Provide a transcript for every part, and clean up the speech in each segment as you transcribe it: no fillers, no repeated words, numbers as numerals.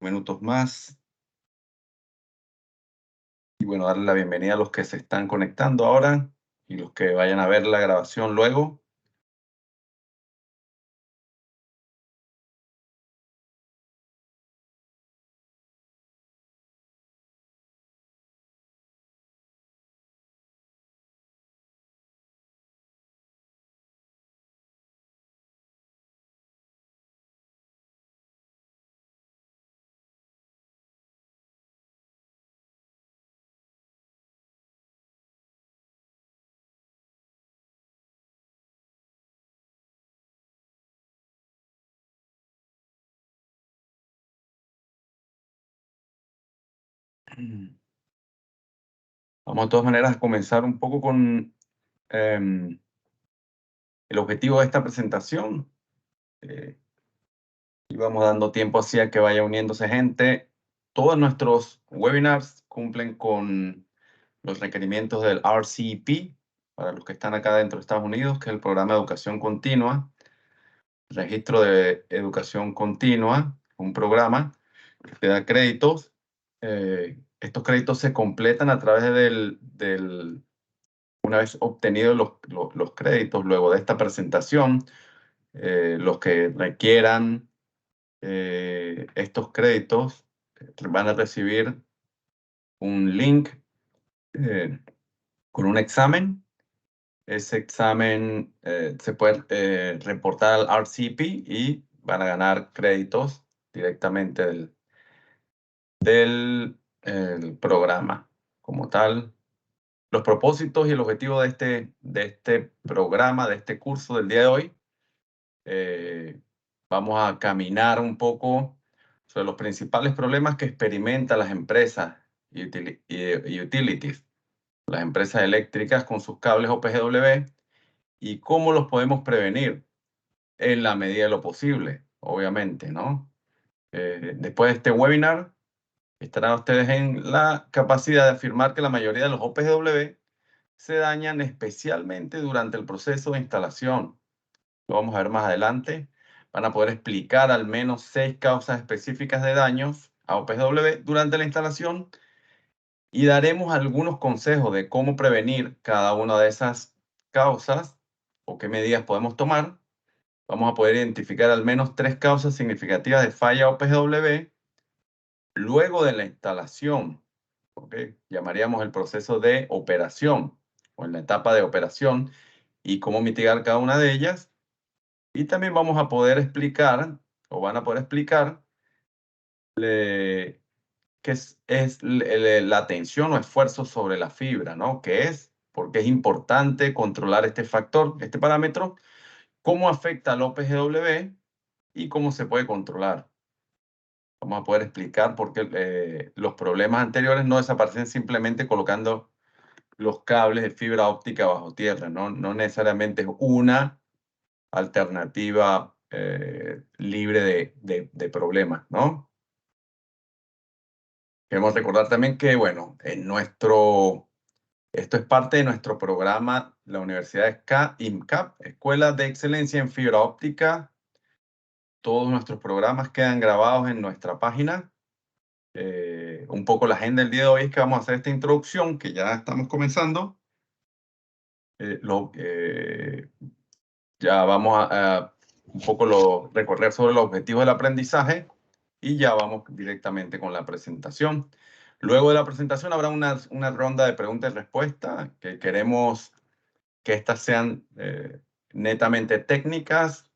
minutos más. Y bueno, darle la bienvenida a los que se están conectando ahora y los que vayan a ver la grabación luego. Vamos de todas maneras a comenzar un poco con el objetivo de esta presentación. Y vamos dando tiempo así a que vaya uniéndose gente. Todos nuestros webinars cumplen con los requerimientos del RCEP, para los que están acá dentro de Estados Unidos, que es el Programa de Educación Continua. Registro de Educación Continua, un programa que te da créditos. Estos créditos se completan a través una vez obtenidos los créditos, luego de esta presentación, los que requieran estos créditos van a recibir un link con un examen. Ese examen se puede reportar al RCP y van a ganar créditos directamente del programa como tal. Los propósitos y el objetivo de este programa, de este curso del día de hoy, vamos a caminar un poco sobre los principales problemas que experimentan las empresas y utilities, las empresas eléctricas con sus cables OPGW, y cómo los podemos prevenir en la medida de lo posible, obviamente, ¿no? Después de este webinar, estarán ustedes en la capacidad de afirmar que la mayoría de los OPGW se dañan especialmente durante el proceso de instalación. Lo vamos a ver más adelante. Van a poder explicar al menos 6 causas específicas de daños a OPGW durante la instalación y daremos algunos consejos de cómo prevenir cada una de esas causas o qué medidas podemos tomar. Vamos a poder identificar al menos 3 causas significativas de falla OPGW luego de la instalación. ¿Okay? Llamaríamos el proceso de operación o en la etapa de operación y cómo mitigar cada una de ellas. Y también vamos a poder explicar, o van a poder explicar, qué es la tensión o esfuerzo sobre la fibra, ¿no? ¿Qué es? ¿Por qué es importante controlar este factor, este parámetro? ¿Cómo afecta al OPGW? Y cómo se puede controlar. Vamos a poder explicar por qué los problemas anteriores no desaparecen simplemente colocando los cables de fibra óptica bajo tierra, ¿no? No necesariamente es una alternativa libre de problemas, ¿no? Queremos recordar también que, bueno, esto es parte de nuestro programa, la Universidad de IMCAP, Escuela de Excelencia en Fibra Óptica. Todos nuestros programas quedan grabados en nuestra página. Un poco la agenda del día de hoy es que vamos a hacer esta introducción, que ya estamos comenzando. Ya vamos a un poco recorrer sobre los objetivos del aprendizaje y ya vamos directamente con la presentación. Luego de la presentación habrá una ronda de preguntas y respuestas que queremos que estas sean netamente técnicas.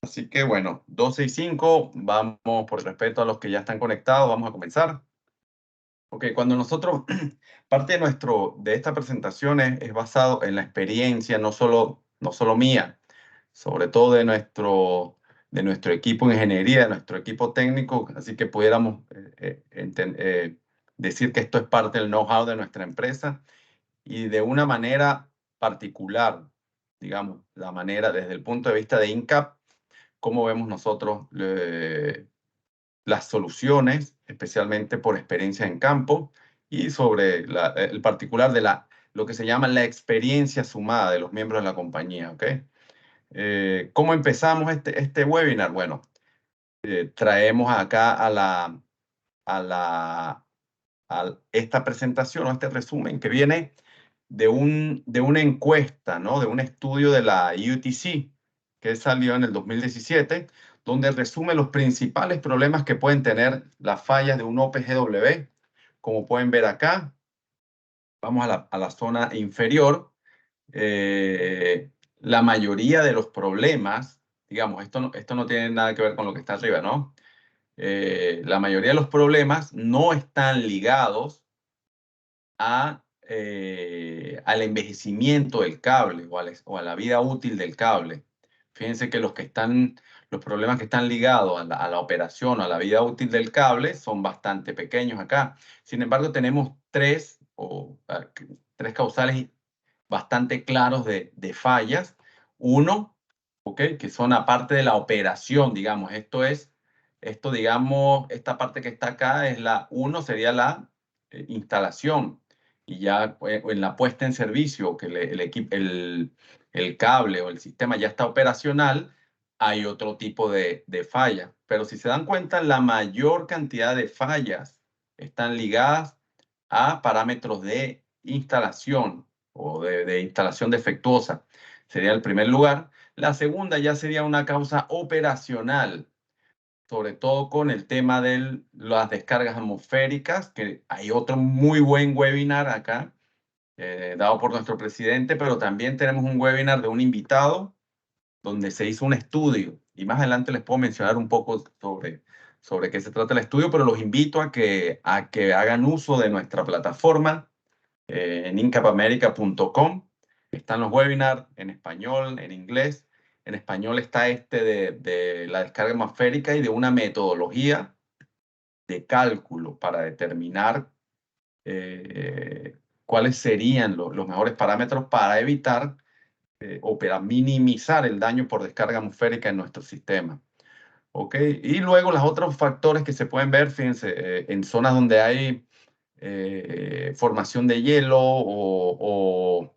Así que bueno, 12:05, vamos por respeto a los que ya están conectados, vamos a comenzar. Ok, cuando nosotros, parte de esta presentación es basado en la experiencia, no solo mía, sobre todo de nuestro equipo de ingeniería, de nuestro equipo técnico, así que pudiéramos decir que esto es parte del know-how de nuestra empresa y de una manera particular, digamos, la manera desde el punto de vista de INCAP, cómo vemos nosotros las soluciones, especialmente por experiencia en campo y sobre el particular de lo que se llama la experiencia sumada de los miembros de la compañía, ¿ok? ¿Cómo empezamos este webinar? Bueno, traemos acá a esta presentación o este resumen que viene de una encuesta, ¿no? De un estudio de la UTC que salió en el 2017, donde resume los principales problemas que pueden tener las fallas de un OPGW. Como pueden ver acá, vamos a la zona inferior. La mayoría de los problemas, digamos, esto no tiene nada que ver con lo que está arriba, ¿no? La mayoría de los problemas no están ligados al envejecimiento del cable o a la vida útil del cable. Fíjense que los problemas que están ligados a la operación o a la vida útil del cable son bastante pequeños acá. Sin embargo, tenemos tres causales bastante claros de fallas. Uno, que son aparte de la operación, digamos, digamos, esta parte que está acá uno sería la instalación. Y ya en la puesta en servicio, que el cable o el sistema ya está operacional, hay otro tipo de falla. Pero si se dan cuenta, la mayor cantidad de fallas están ligadas a parámetros de instalación o de instalación defectuosa. Sería el primer lugar. La segunda ya sería una causa operacional, sobre todo con el tema de las descargas atmosféricas, que hay otro muy buen webinar acá, dado por nuestro presidente, pero también tenemos un webinar de un invitado donde se hizo un estudio, y más adelante les puedo mencionar un poco sobre qué se trata el estudio, pero los invito a que hagan uso de nuestra plataforma en incapamerica.com. Están los webinars en español, en inglés. En español está de la descarga atmosférica y de una metodología de cálculo para determinar cuáles serían los mejores parámetros para evitar o para minimizar el daño por descarga atmosférica en nuestro sistema. ¿Ok? Y luego los otros factores que se pueden ver, fíjense, en zonas donde hay formación de hielo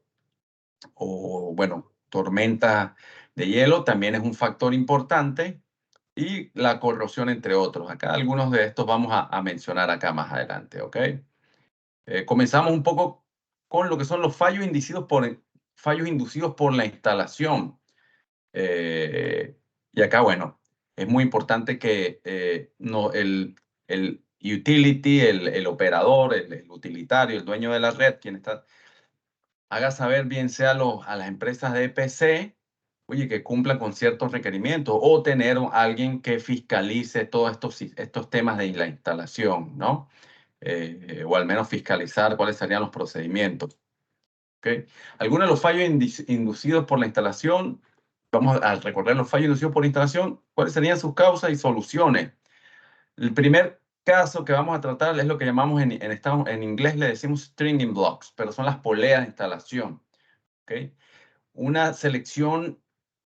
bueno, tormenta de hielo también es un factor importante, y la corrosión, entre otros. Acá algunos de estos vamos a mencionar acá más adelante, ¿ok? Comenzamos un poco con lo que son los fallos inducidos por la instalación. Y acá, bueno, es muy importante que el utility, el operador, el utilitario, el dueño de la red, quien está, haga saber bien sea a las empresas de EPC, oye, que cumplan con ciertos requerimientos, o tener alguien que fiscalice todos estos temas de la instalación, ¿no? O al menos fiscalizar cuáles serían los procedimientos. ¿Okay? Algunos de los fallos inducidos por la instalación, vamos a recorrer los fallos inducidos por la instalación, cuáles serían sus causas y soluciones. El primer caso que vamos a tratar es lo que llamamos en inglés le decimos stringing blocks, pero son las poleas de instalación. ¿Okay? Una selección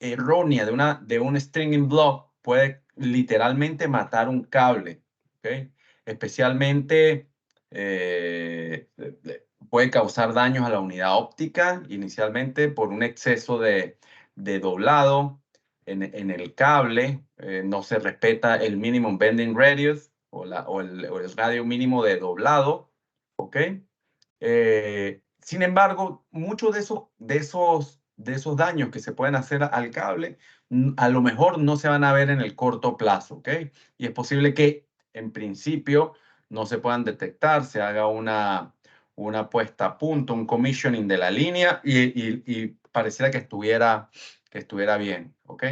errónea de un stringing block puede literalmente matar un cable. ¿Okay? Especialmente puede causar daños a la unidad óptica inicialmente por un exceso de doblado en el cable. No se respeta el minimum bending radius o el radio mínimo de doblado. ¿Ok? Sin embargo, muchos de esos daños que se pueden hacer al cable, a lo mejor no se van a ver en el corto plazo, ¿ok? Y es posible que en principio no se puedan detectar, se haga una puesta a punto, un commissioning de la línea y pareciera que estuviera bien, ¿ok?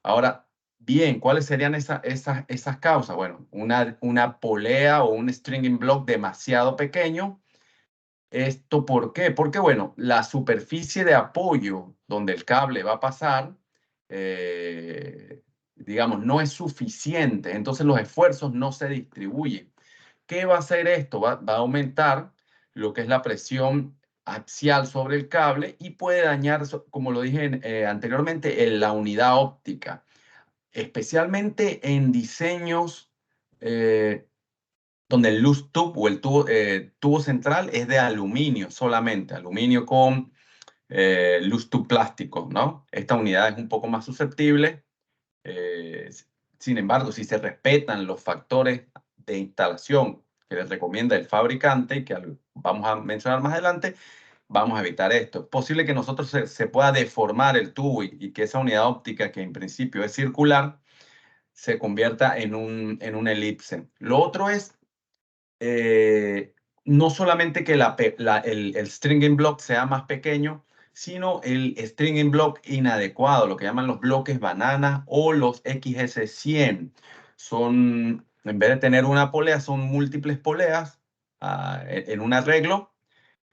Ahora, bien, ¿cuáles serían esas causas? Bueno, una polea o un stringing block demasiado pequeño. ¿Esto por qué? Porque, bueno, la superficie de apoyo donde el cable va a pasar, digamos, no es suficiente. Entonces los esfuerzos no se distribuyen. ¿Qué va a hacer esto? Va a aumentar lo que es la presión axial sobre el cable y puede dañar, como lo dije anteriormente, en la unidad óptica, especialmente en diseños donde el loose tube o el tubo central es de aluminio solamente, aluminio con loose tube plástico, ¿no? Esta unidad es un poco más susceptible, Sin embargo, si se respetan los factores de instalación que les recomienda el fabricante y que vamos a mencionar más adelante, vamos a evitar esto. Es posible que nosotros se pueda deformar el tubo y que esa unidad óptica, que en principio es circular, se convierta en una elipse. Lo otro es no solamente que el stringing block sea más pequeño, sino el stringing block inadecuado, lo que llaman los bloques banana o los XS100. Son, en vez de tener una polea, son múltiples poleas en un arreglo,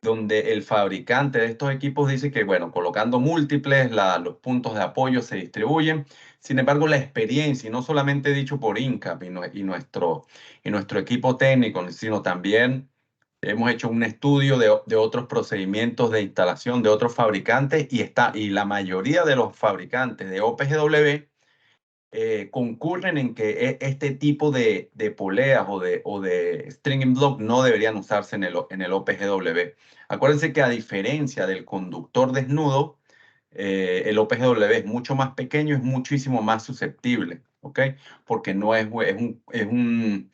donde el fabricante de estos equipos dice que, bueno, colocando múltiples, los puntos de apoyo se distribuyen. Sin embargo, la experiencia, y no solamente dicho por INCAP y nuestro equipo técnico, sino también hemos hecho un estudio de otros procedimientos de instalación de otros fabricantes y la mayoría de los fabricantes de OPGW concurren en que este tipo de poleas o de stringing block no deberían usarse en el OPGW. Acuérdense que a diferencia del conductor desnudo, el OPGW es mucho más pequeño, es muchísimo más susceptible, ¿ok? Porque no es un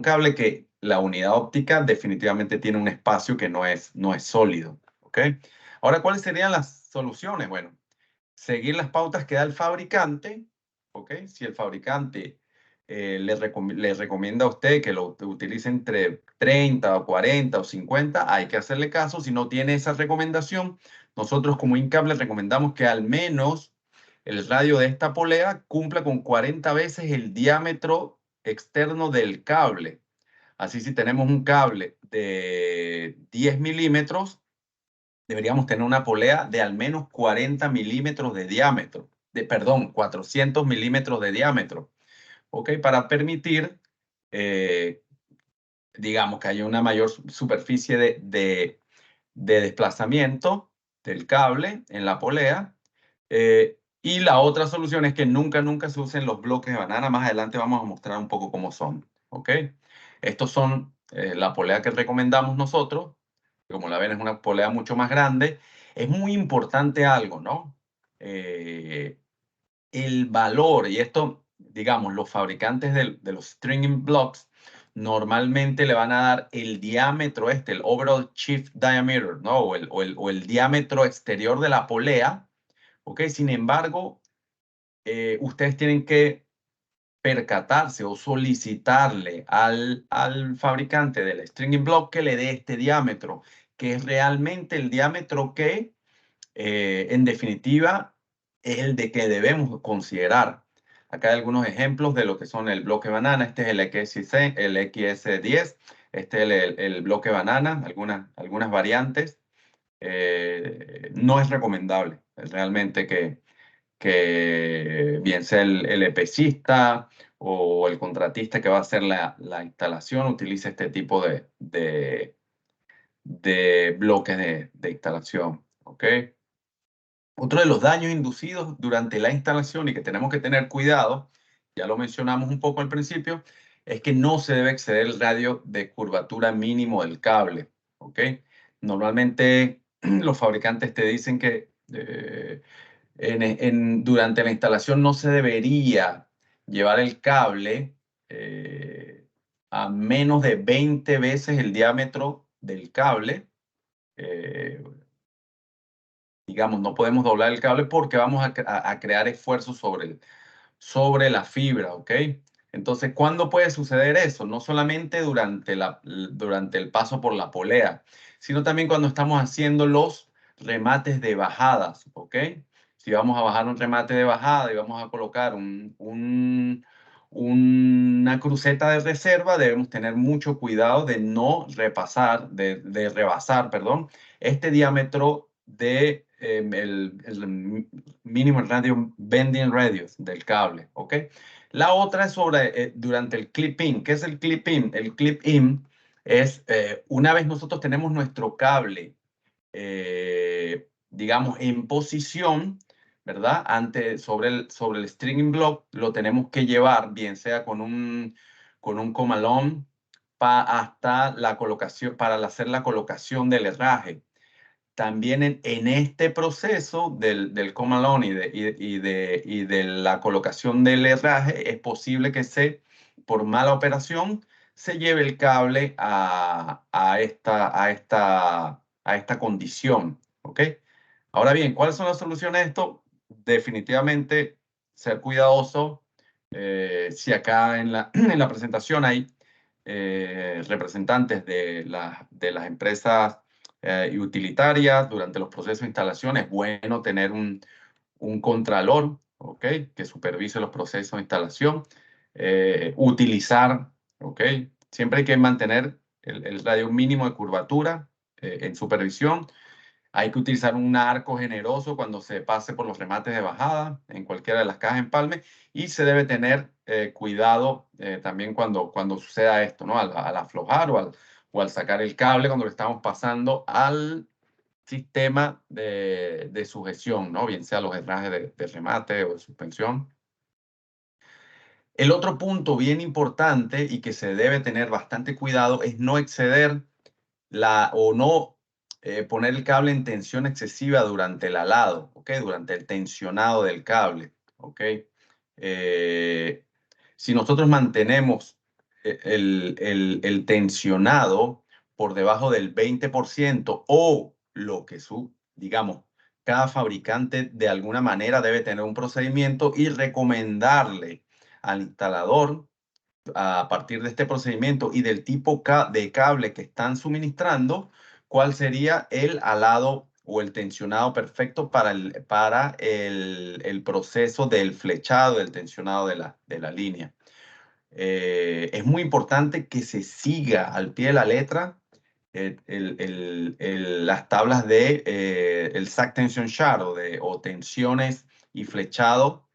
cable que la unidad óptica definitivamente tiene un espacio que no es sólido, ¿ok? Ahora, ¿cuáles serían las soluciones? Bueno, seguir las pautas que da el fabricante, ¿ok? Si el fabricante le recomienda a usted que lo utilice entre 30 o 40 o 50, hay que hacerle caso. Si no tiene esa recomendación, nosotros como INCAP le recomendamos que al menos el radio de esta polea cumpla con 40 veces el diámetro externo del cable. Así, si tenemos un cable de 10 milímetros, deberíamos tener una polea de al menos 40 milímetros de diámetro, perdón, 400 milímetros de diámetro, ¿ok? Para permitir, eh, digamos, que haya una mayor superficie de desplazamiento del cable en la polea. Y la otra solución es que nunca se usen los bloques de banana. Más adelante vamos a mostrar un poco cómo son, ¿ok? Estos son la polea que recomendamos nosotros. Como la ven, es una polea mucho más grande. Es muy importante algo, ¿no? El valor, y esto, digamos, los fabricantes de los stringing blocks normalmente le van a dar el diámetro el overall chief diameter, ¿no? O el diámetro exterior de la polea, ¿ok? Sin embargo, ustedes tienen que percatarse o solicitarle al fabricante del stringing block que le dé este diámetro, que es realmente el diámetro que, en definitiva, es el de que debemos considerar. Acá hay algunos ejemplos de lo que son el bloque banana. Este es el XS10, este es el bloque banana, algunas variantes. No es recomendable realmente que bien sea el EPCista o el contratista que va a hacer la instalación utilice este tipo de bloques de instalación, ¿ok? Otro de los daños inducidos durante la instalación y que tenemos que tener cuidado, ya lo mencionamos un poco al principio, es que no se debe exceder el radio de curvatura mínimo del cable, ¿ok? Normalmente los fabricantes te dicen que durante la instalación no se debería llevar el cable a menos de 20 veces el diámetro del cable. Eh, digamos, no podemos doblar el cable porque vamos a crear esfuerzos sobre la fibra, ¿ok? Entonces, ¿cuándo puede suceder eso? No solamente durante el paso por la polea, sino también cuando estamos haciendo los remates de bajadas, ¿ok? Si vamos a bajar un remate de bajada y vamos a colocar una cruceta de reserva, debemos tener mucho cuidado de no de rebasar, perdón, este diámetro el mínimo radio bending radius del cable, ¿ok? La otra es durante el clip-in. ¿Qué es el clip-in? El clip-in es una vez nosotros tenemos nuestro cable, digamos, en posición, ¿verdad? Sobre el stringing block, lo tenemos que llevar, bien sea con un comalón hasta la colocación, para hacer la colocación del herraje. también en este proceso del come along y de la colocación del herraje, es posible que por mala operación, se lleve el cable a esta condición, ¿ok? Ahora bien, ¿cuáles son las soluciones a esto? Definitivamente ser cuidadoso. Si acá en en la presentación hay representantes de las empresas y utilitarias durante los procesos de instalación, es bueno tener un contralor, ¿ok? Que supervise los procesos de instalación. Utilizar, ¿ok? Siempre hay que mantener el radio mínimo de curvatura en supervisión. Hay que utilizar un arco generoso cuando se pase por los remates de bajada en cualquiera de las cajas de empalme, y se debe tener cuidado también cuando suceda esto, ¿no? Al aflojar o al sacar el cable cuando lo estamos pasando al sistema de sujeción, ¿no? Bien sea los herrajes de remate o de suspensión. El otro punto bien importante y que se debe tener bastante cuidado es no exceder o no poner el cable en tensión excesiva durante el alado, ¿ok? Durante el tensionado del cable, ¿ok? Eh, si nosotros mantenemos el tensionado por debajo del 20% o lo que digamos, cada fabricante de alguna manera debe tener un procedimiento y recomendarle al instalador a partir de este procedimiento y del tipo de cable que están suministrando, cuál sería el alado o el tensionado perfecto para el proceso del flechado, del tensionado de la línea. Es muy importante que se siga al pie de la letra las tablas de el Sag Tension Chart o tensiones y flechado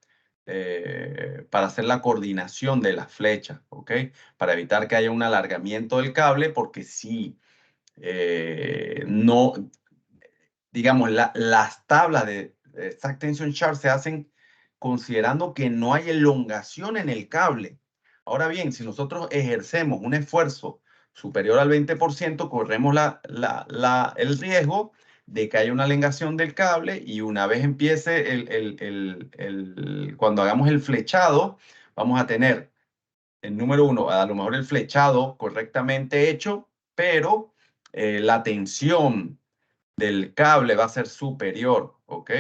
para hacer la coordinación de las flechas, ¿ok? Para evitar que haya un alargamiento del cable, porque si no, digamos, las tablas de Stack Tension Chart se hacen considerando que no hay elongación en el cable. Ahora bien, si nosotros ejercemos un esfuerzo superior al 20%, corremos el riesgo de que haya una elongación del cable, y una vez empiece cuando hagamos el flechado, vamos a tener, el número uno, a lo mejor el flechado correctamente hecho, pero la tensión del cable va a ser superior, ¿ok?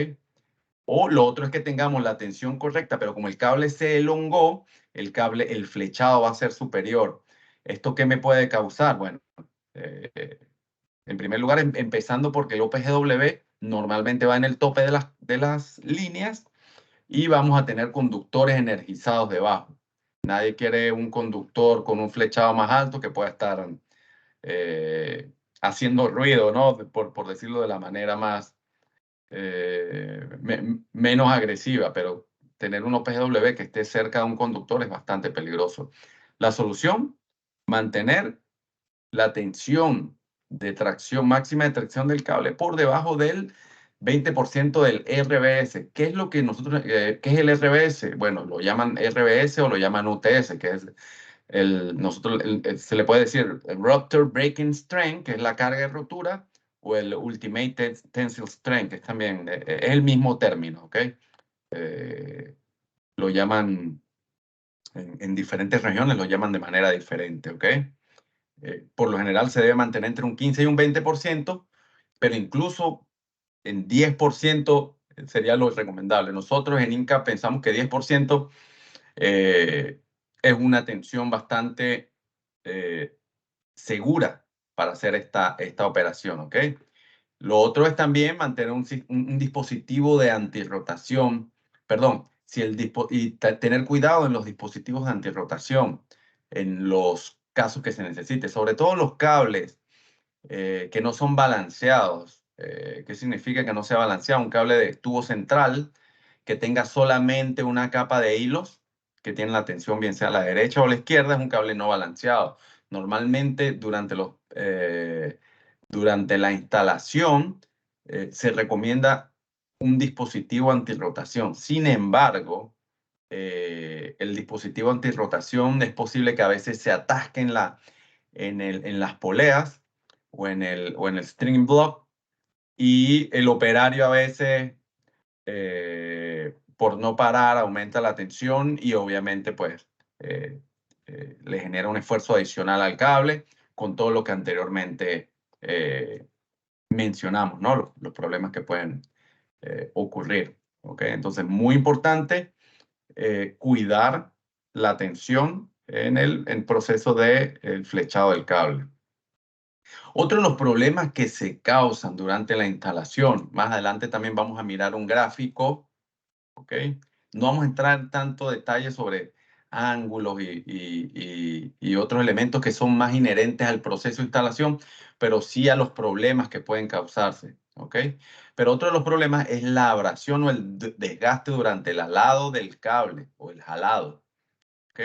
O lo otro es que tengamos la tensión correcta, pero como el cable se elongó, el flechado va a ser superior. ¿Esto qué me puede causar? Bueno, en primer lugar, empezando porque el OPGW normalmente va en el tope de las líneas y vamos a tener conductores energizados debajo. Nadie quiere un conductor con un flechado más alto que pueda estar eh, haciendo ruido, ¿no? Por decirlo de la manera más, menos agresiva, pero tener un OPGW que esté cerca de un conductor es bastante peligroso. La solución, mantener la tensión de tracción, máxima de tracción del cable por debajo del 20% del RBS. ¿Qué es lo que nosotros, qué es el RBS? Bueno, lo llaman RBS o lo llaman UTS, que es se le puede decir el Rupture Breaking Strength, que es la carga de rotura, o el Ultimate Tensile Strength, que es también es el mismo término, ¿ok? Lo llaman en diferentes regiones, lo llaman de manera diferente, ¿ok? Por lo general se debe mantener entre un 15 y un 20%, pero incluso en 10% sería lo recomendable. Nosotros en INCA pensamos que 10% es una tensión bastante segura para hacer esta operación, ¿ok? Lo otro es también mantener un dispositivo de antirrotación, perdón, tener cuidado en los dispositivos de antirrotación en los casos que se necesite, sobre todo los cables que no son balanceados. ¿Qué significa que no sea balanceado? Un cable de tubo central que tenga solamente una capa de hilos que tienen la tensión bien sea a la derecha o a la izquierda, es un cable no balanceado. Normalmente durante la instalación se recomienda un dispositivo antirrotación. Sin embargo, el dispositivo antirrotación es posible que a veces se atasque en las poleas o en el string block, y el operario a veces, por no parar, aumenta la tensión y obviamente pues le genera un esfuerzo adicional al cable con todo lo que anteriormente mencionamos, ¿no? Los problemas que pueden ocurrir. ¿Ok? Entonces, muy importante cuidar la tensión en el proceso de el flechado del cable. Otro de los problemas que se causan durante la instalación, más adelante también vamos a mirar un gráfico, ¿ok? No vamos a entrar en tanto detalle sobre ángulos y otros elementos que son más inherentes al proceso de instalación, pero sí a los problemas que pueden causarse, ¿ok? Pero otro de los problemas es la abrasión o el desgaste durante el alado del cable o el jalado, ¿ok?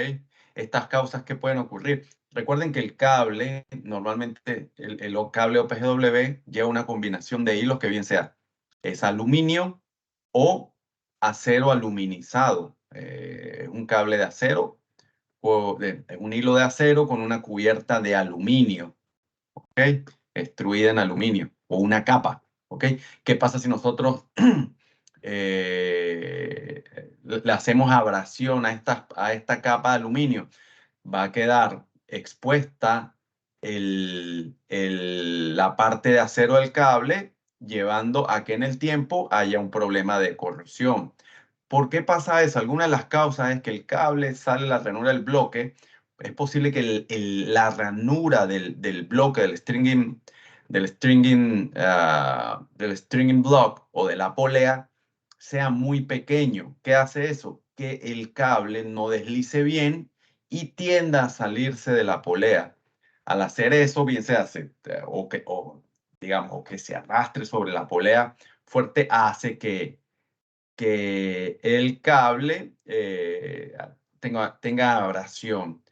Estas causas que pueden ocurrir. Recuerden que el cable, normalmente el cable OPGW lleva una combinación de hilos que bien sea es aluminio o acero aluminizado. Un cable de acero o un hilo de acero con una cubierta de aluminio, ¿ok? Extruida en aluminio o una capa, ¿ok? ¿Qué pasa si nosotros le hacemos abrasión a esta capa de aluminio? Va a quedar expuesta la parte de acero del cable, llevando a que en el tiempo haya un problema de corrosión. ¿Por qué pasa eso? Alguna de las causas es que el cable sale la ranura del bloque. Es posible que la ranura del bloque, del stringing block o de la polea sea muy pequeño. ¿Qué hace eso? Que el cable no deslice bien y tienda a salirse de la polea. Al hacer eso, bien se hace, digamos, o que se arrastre sobre la polea fuerte, hace que el cable tenga abrasión.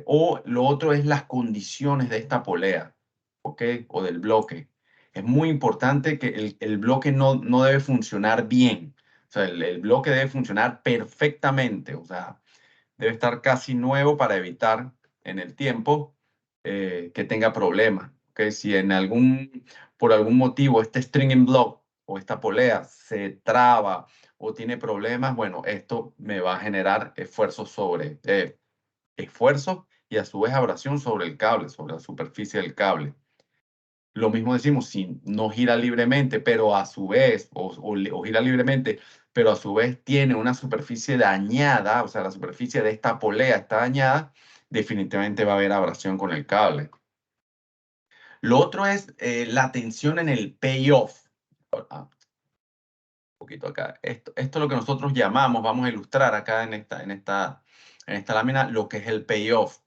O lo otro es las condiciones de esta polea, ¿ok? O del bloque. Es muy importante que el bloque no debe funcionar bien. O sea, el bloque debe funcionar perfectamente. O sea, debe estar casi nuevo para evitar en el tiempo que tenga problemas. ¿Ok? Si por algún motivo este stringing block o esta polea se traba o tiene problemas, bueno, esto me va a generar esfuerzo y a su vez abrasión sobre el cable, sobre la superficie del cable. Lo mismo decimos, si no gira libremente, pero a su vez, o gira libremente, pero a su vez tiene una superficie dañada, o sea, la superficie de esta polea está dañada, definitivamente va a haber abrasión con el cable. Lo otro es la tensión en el payoff. Un poquito acá. Esto es lo que nosotros llamamos, vamos a ilustrar acá en esta lámina, lo que es el payoff.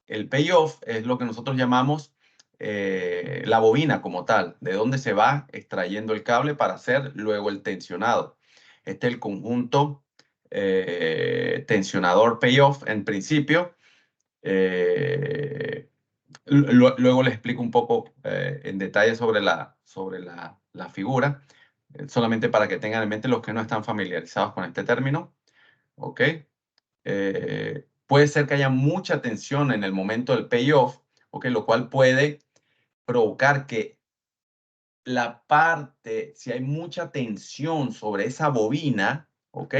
El payoff es lo que nosotros llamamos la bobina como tal, de donde se va extrayendo el cable para hacer luego el tensionado. Este es el conjunto tensionador payoff en principio. Luego les explico un poco en detalle sobre la figura, solamente para que tengan en mente los que no están familiarizados con este término. ¿Ok? Puede ser que haya mucha tensión en el momento del payoff, ¿ok? Lo cual puede provocar que si hay mucha tensión sobre esa bobina, ¿ok?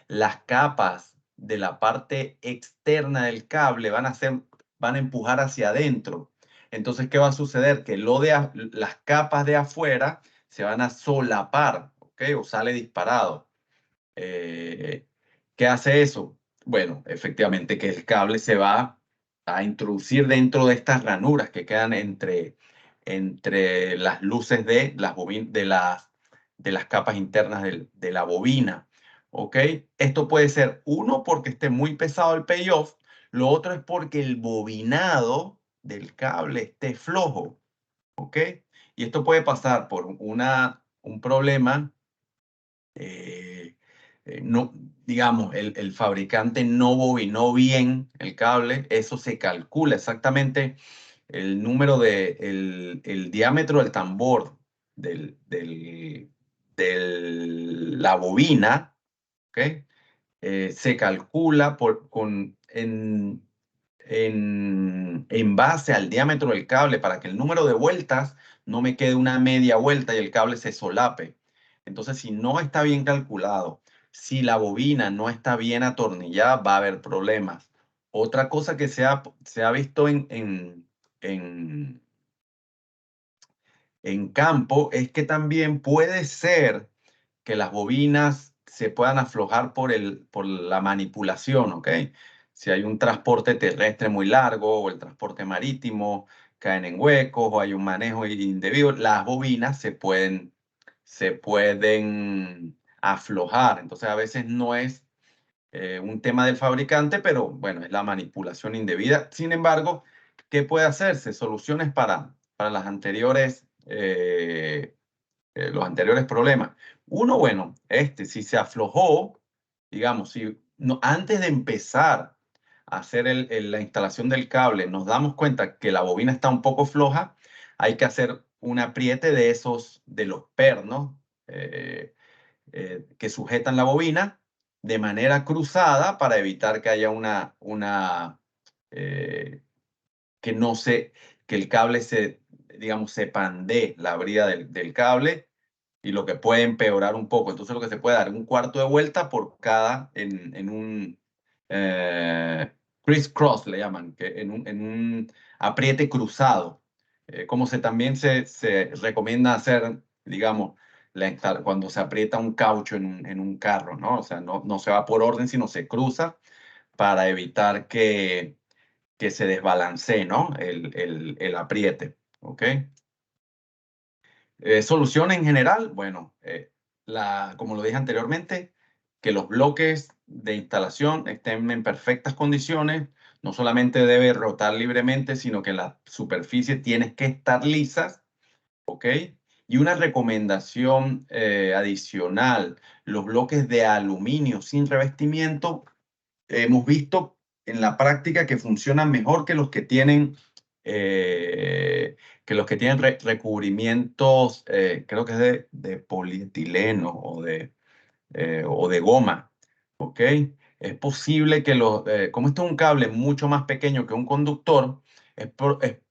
Las capas de la parte externa del cable van a empujar hacia adentro. Entonces, ¿qué va a suceder? Que las capas de afuera se van a solapar, ¿ok? O sale disparado. ¿Qué hace eso? Bueno, efectivamente que el cable se va a introducir dentro de estas ranuras que quedan entre las luces de las capas internas de la bobina. ¿Ok? Esto puede ser uno porque esté muy pesado el payoff, lo otro es porque el bobinado del cable esté flojo. ¿Ok? Y esto puede pasar por un problema no, digamos, el fabricante no bobinó bien el cable, eso se calcula exactamente el número el diámetro del tambor la bobina, ¿ok? Se calcula en base al diámetro del cable para que el número de vueltas no me quede una media vuelta y el cable se solape. Entonces, si no está bien calculado, si la bobina no está bien atornillada, va a haber problemas. Otra cosa que se ha visto en campo es que también puede ser que las bobinas se puedan aflojar por la manipulación, ¿ok? Si hay un transporte terrestre muy largo o el transporte marítimo, caen en huecos o hay un manejo indebido, las bobinas se pueden aflojar. Entonces, a veces no es un tema del fabricante, pero bueno, es la manipulación indebida. Sin embargo, ¿qué puede hacerse? Soluciones para los anteriores problemas. Uno, bueno, si se aflojó, digamos, si antes de empezar a hacer la instalación del cable, nos damos cuenta que la bobina está un poco floja, hay que hacer un apriete de los pernos que sujetan la bobina de manera cruzada para evitar que haya eh, que no se, que el cable digamos, se pandee la brida del cable y lo que puede empeorar un poco. Entonces lo que se puede dar un cuarto de vuelta por cada, en un criss-cross le llaman, que en un apriete cruzado. Como también se recomienda hacer, digamos, cuando se aprieta un caucho en un carro, ¿no? O sea, no se va por orden, sino se cruza para evitar que se desbalancee, ¿no? El apriete, ¿ok? Solución en general, bueno, como lo dije anteriormente, que los bloques de instalación estén en perfectas condiciones. No solamente debe rotar libremente, sino que la superficie tiene que estar lisas, ¿ok? Y una recomendación adicional, los bloques de aluminio sin revestimiento, hemos visto en la práctica que funcionan mejor que los que tienen recubrimientos, creo que es de polietileno o de goma, ¿ok? Es posible que como este es un cable mucho más pequeño que un conductor, es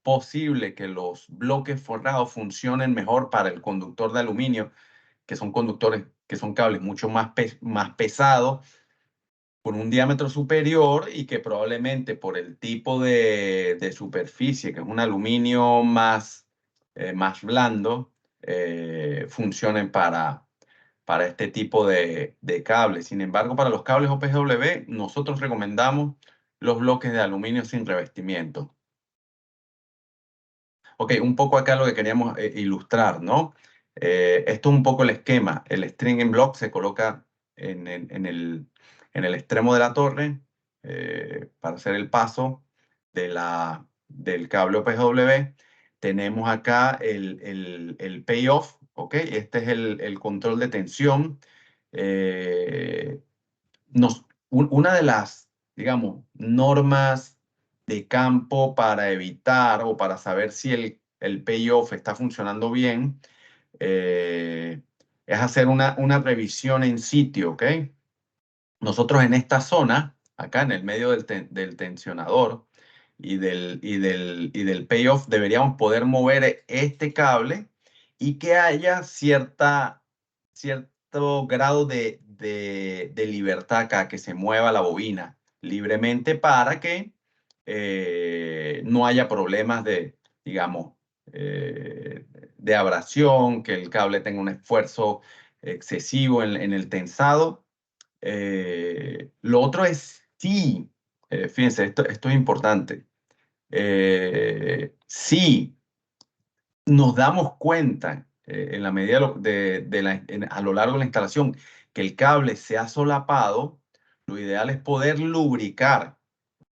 posible que los bloques forrados funcionen mejor para el conductor de aluminio, que son conductores, que son cables mucho más pesados con un diámetro superior y que probablemente por el tipo de superficie, que es un aluminio más blando, funcionen para este tipo de cables. Sin embargo, para los cables OPGW, nosotros recomendamos los bloques de aluminio sin revestimiento. Ok, un poco acá lo que queríamos ilustrar, ¿no? Esto es un poco el esquema. El stringing block se coloca en el extremo de la torre para hacer el paso del cable OPGW. Tenemos acá el payoff, ¿ok? Este es el control de tensión. Eh, una de las, digamos, normas de campo para evitar o para saber si el payoff está funcionando bien es hacer una revisión en sitio, ¿ok? Nosotros en esta zona, acá en el medio del tensionador y del payoff, deberíamos poder mover este cable y que haya cierto grado de libertad acá, que se mueva la bobina libremente para que no haya problemas digamos, eh, de abrasión, que el cable tenga un esfuerzo excesivo en el tensado. Lo otro es sí, fíjense, esto es importante. Sí, nos damos cuenta en la medida a lo largo de la instalación que el cable se ha solapado, lo ideal es poder lubricar,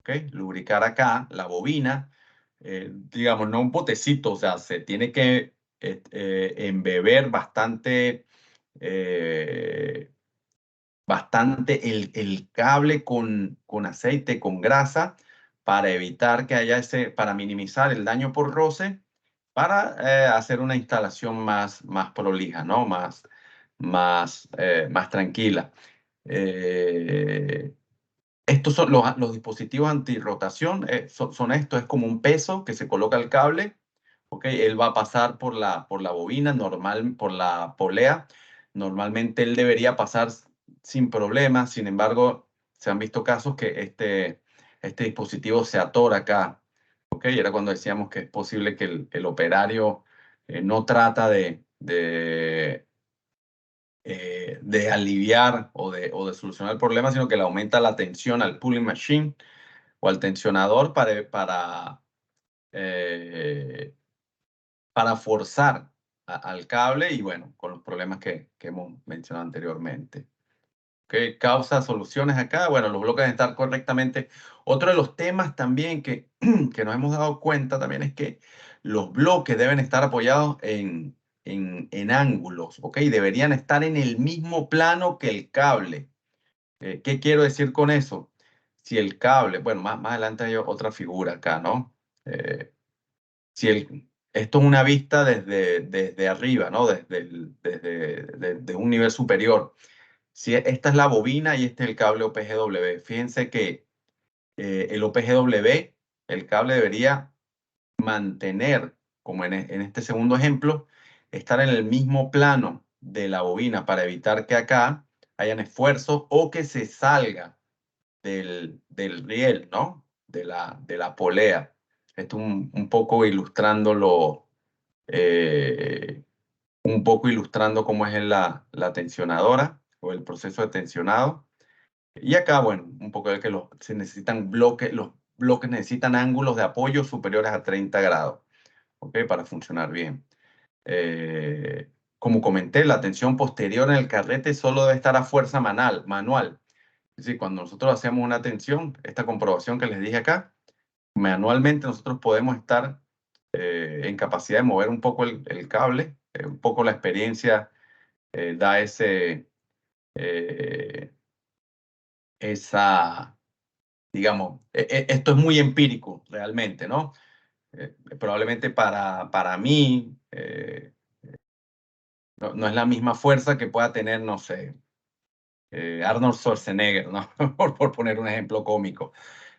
¿ok? Lubricar acá la bobina, digamos, no un potecito, o sea, se tiene que embeber eh, bastante el cable con aceite, con grasa, para evitar que haya para minimizar el daño por roce, para hacer una instalación más prolija, ¿no? Más tranquila. Eh, Estos son los dispositivos antirrotación, son estos, es como un peso que se coloca al cable, ¿ok? Él va a pasar por la bobina, por la polea. Normalmente él debería pasar sin problemas, sin embargo, se han visto casos que este dispositivo se atora acá, ¿ok? Era cuando decíamos que es posible que el operario no trata de aliviar o de solucionar el problema, sino que le aumenta la tensión al pulling machine o al tensionador para forzar al cable y bueno, con los problemas que hemos mencionado anteriormente. ¿Qué causa soluciones acá? Bueno, los bloques deben estar correctamente. Otro de los temas también que nos hemos dado cuenta también es que los bloques deben estar apoyados en ángulos, ¿ok? Deberían estar en el mismo plano que el cable. ¿Qué quiero decir con eso? Si el cable, bueno, más adelante hay otra figura acá, ¿no? Esto es una vista desde arriba, ¿no? Desde un nivel superior. Si esta es la bobina y este es el cable OPGW. Fíjense que el OPGW, el cable debería mantener, como en este segundo ejemplo, estar en el mismo plano de la bobina para evitar que acá hayan esfuerzos o que se salga del riel, ¿no? De la polea. Esto un poco ilustrándolo, un poco ilustrando cómo es la tensionadora o el proceso de tensionado. Y acá, bueno, un poco de que se necesitan bloques, los bloques necesitan ángulos de apoyo superiores a 30 grados, ¿ok? Para funcionar bien. Como comenté, la tensión posterior en el carrete solo debe estar a fuerza manual. Es decir, cuando nosotros hacemos una tensión, esta comprobación que les dije acá, manualmente nosotros podemos estar en capacidad de mover un poco el cable, un poco la experiencia da esa, digamos, esto es muy empírico realmente, ¿no? Probablemente para mí no es la misma fuerza que pueda tener, no sé, Arnold Schwarzenegger, ¿no? por poner un ejemplo cómico.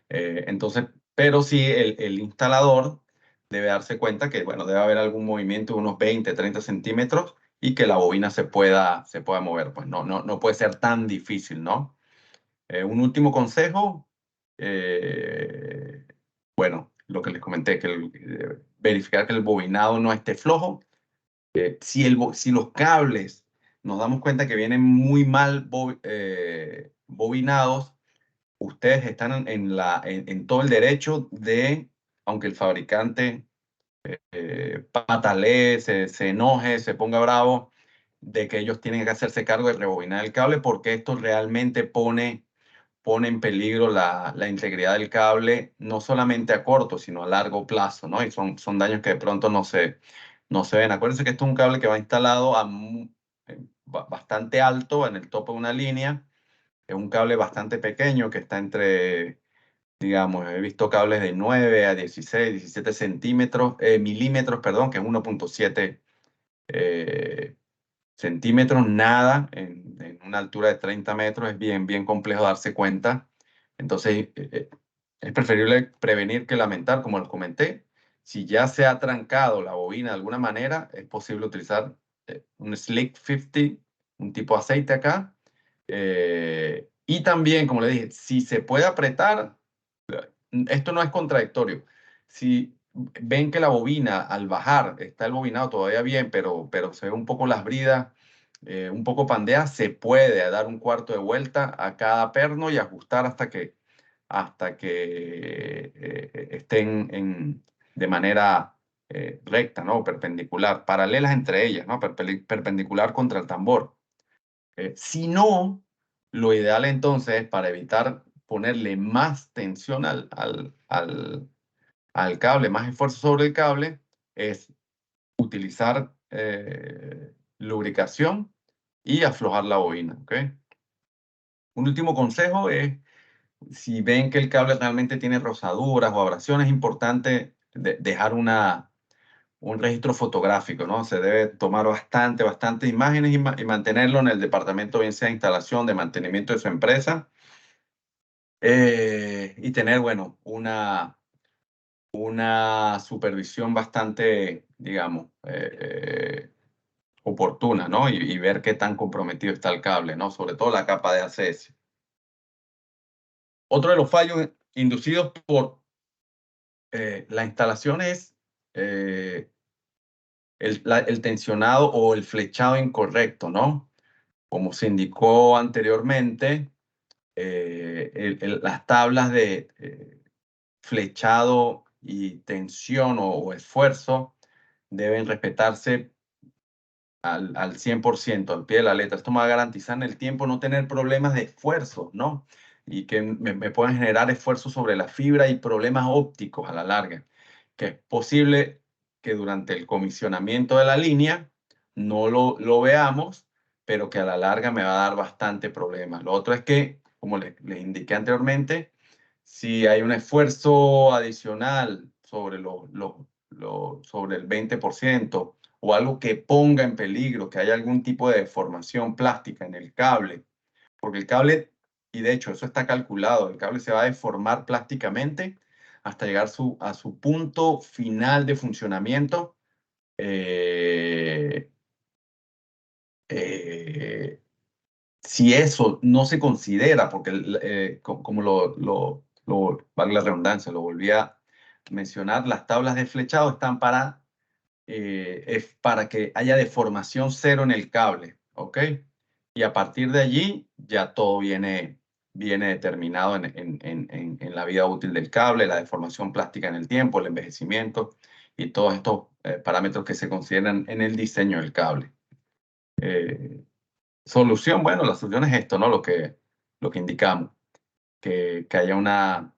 Entonces, pero sí el instalador debe darse cuenta que, bueno, debe haber algún movimiento de unos 20, 30 centímetros y que la bobina se pueda mover. Pues no puede ser tan difícil, ¿no? Un último consejo, bueno, lo que les comenté, que verificar que el bobinado no esté flojo. Si los cables nos damos cuenta que vienen muy mal bobinados, ustedes están en todo el derecho de, aunque el fabricante patalee, se enoje, se ponga bravo, de que ellos tienen que hacerse cargo de rebobinar el cable porque esto realmente pone en peligro la integridad del cable, no solamente a corto, sino a largo plazo, ¿no? Y son daños que de pronto no se ven. Acuérdense que esto es un cable que va instalado bastante alto en el tope de una línea. Es un cable bastante pequeño que está entre, digamos, he visto cables de 9 a 16, 17 milímetros, perdón, que es 1.7 centímetros, nada, en una altura de 30 metros, es bien complejo darse cuenta. Entonces, es preferible prevenir que lamentar, como les comenté. Si ya se ha trancado la bobina de alguna manera, es posible utilizar un Slick 50, un tipo aceite acá. Y también, como le dije, si se puede apretar, esto no es contradictorio. Si ven que la bobina al bajar está el bobinado todavía bien, pero se ve un poco las bridas, un poco pandea, se puede dar un cuarto de vuelta a cada perno y ajustar hasta que estén de manera recta, ¿no? Perpendicular, paralelas entre ellas, ¿no? Perpendicular contra el tambor. Si no, lo ideal entonces es para evitar ponerle más tensión al cable, más esfuerzo sobre el cable, es utilizar lubricación y aflojar la bobina, ¿ok? Un último consejo es, si ven que el cable realmente tiene rozaduras o abrasiones, es importante dejar un registro fotográfico, ¿no? Se debe tomar bastante imágenes y mantenerlo en el departamento, bien sea de instalación, de mantenimiento de su empresa, y tener, bueno, una supervisión bastante, digamos, oportuna, ¿no? Y ver qué tan comprometido está el cable, ¿no? Sobre todo la capa de ACS. Otro de los fallos inducidos por la instalación es el tensionado o el flechado incorrecto, ¿no? Como se indicó anteriormente, las tablas de flechado y tensión o esfuerzo deben respetarse al 100%, al pie de la letra. Esto me va a garantizar en el tiempo no tener problemas de esfuerzo, ¿no? Y que me puedan generar esfuerzo sobre la fibra y problemas ópticos a la larga, que es posible que durante el comisionamiento de la línea no lo veamos, pero que a la larga me va a dar bastante problemas. Lo otro es que, como les indiqué anteriormente, si hay un esfuerzo adicional sobre, sobre el 20%, o algo que ponga en peligro, que haya algún tipo de deformación plástica en el cable, porque el cable, y de hecho eso está calculado, el cable se va a deformar plásticamente hasta llegar a su punto final de funcionamiento. eh, eh, si eso no se considera, porque como valga la redundancia, lo volví a mencionar, las tablas de flechado están es para que haya deformación cero en el cable, ¿ok? Y a partir de allí ya todo viene determinado en la vida útil del cable, la deformación plástica en el tiempo, el envejecimiento y todos estos parámetros que se consideran en el diseño del cable. Solución, bueno, la solución es esto, ¿no? Lo que indicamos, que haya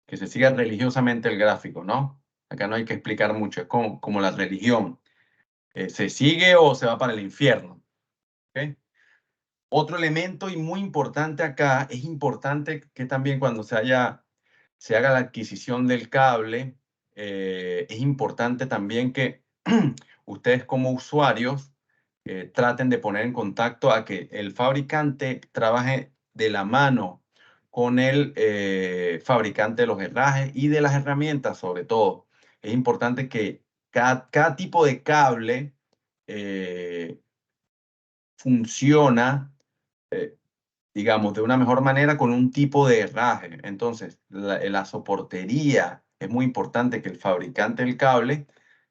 que se siga religiosamente el gráfico, ¿no? Acá no hay que explicar mucho, es como la religión. ¿Se sigue o se va para el infierno? ¿Okay? Otro elemento y muy importante acá, es importante que también cuando se haga la adquisición del cable, es importante también que ustedes como usuarios traten de poner en contacto a que el fabricante trabaje de la mano con el fabricante de los herrajes y de las herramientas sobre todo. Es importante que cada tipo de cable eh, funciona, eh, digamos, de una mejor manera con un tipo de herraje. Entonces, la soportería es muy importante que el fabricante del cable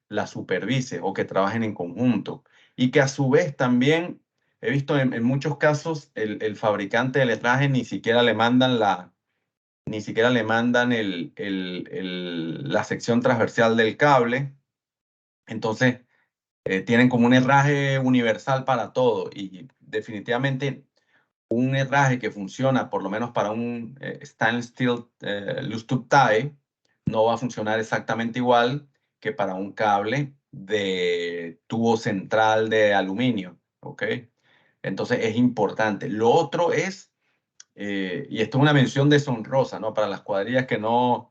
la supervise o que trabajen en conjunto. Y que a su vez también, he visto en muchos casos, el fabricante del herraje ni siquiera le mandan la sección transversal del cable. Entonces, tienen como un herraje universal para todo y definitivamente un herraje que funciona por lo menos para un stainless steel loose tube tie no va a funcionar exactamente igual que para un cable de tubo central de aluminio, ¿ok? Entonces es importante. Lo otro es y esto es una mención deshonrosa, ¿no? Para las cuadrillas que no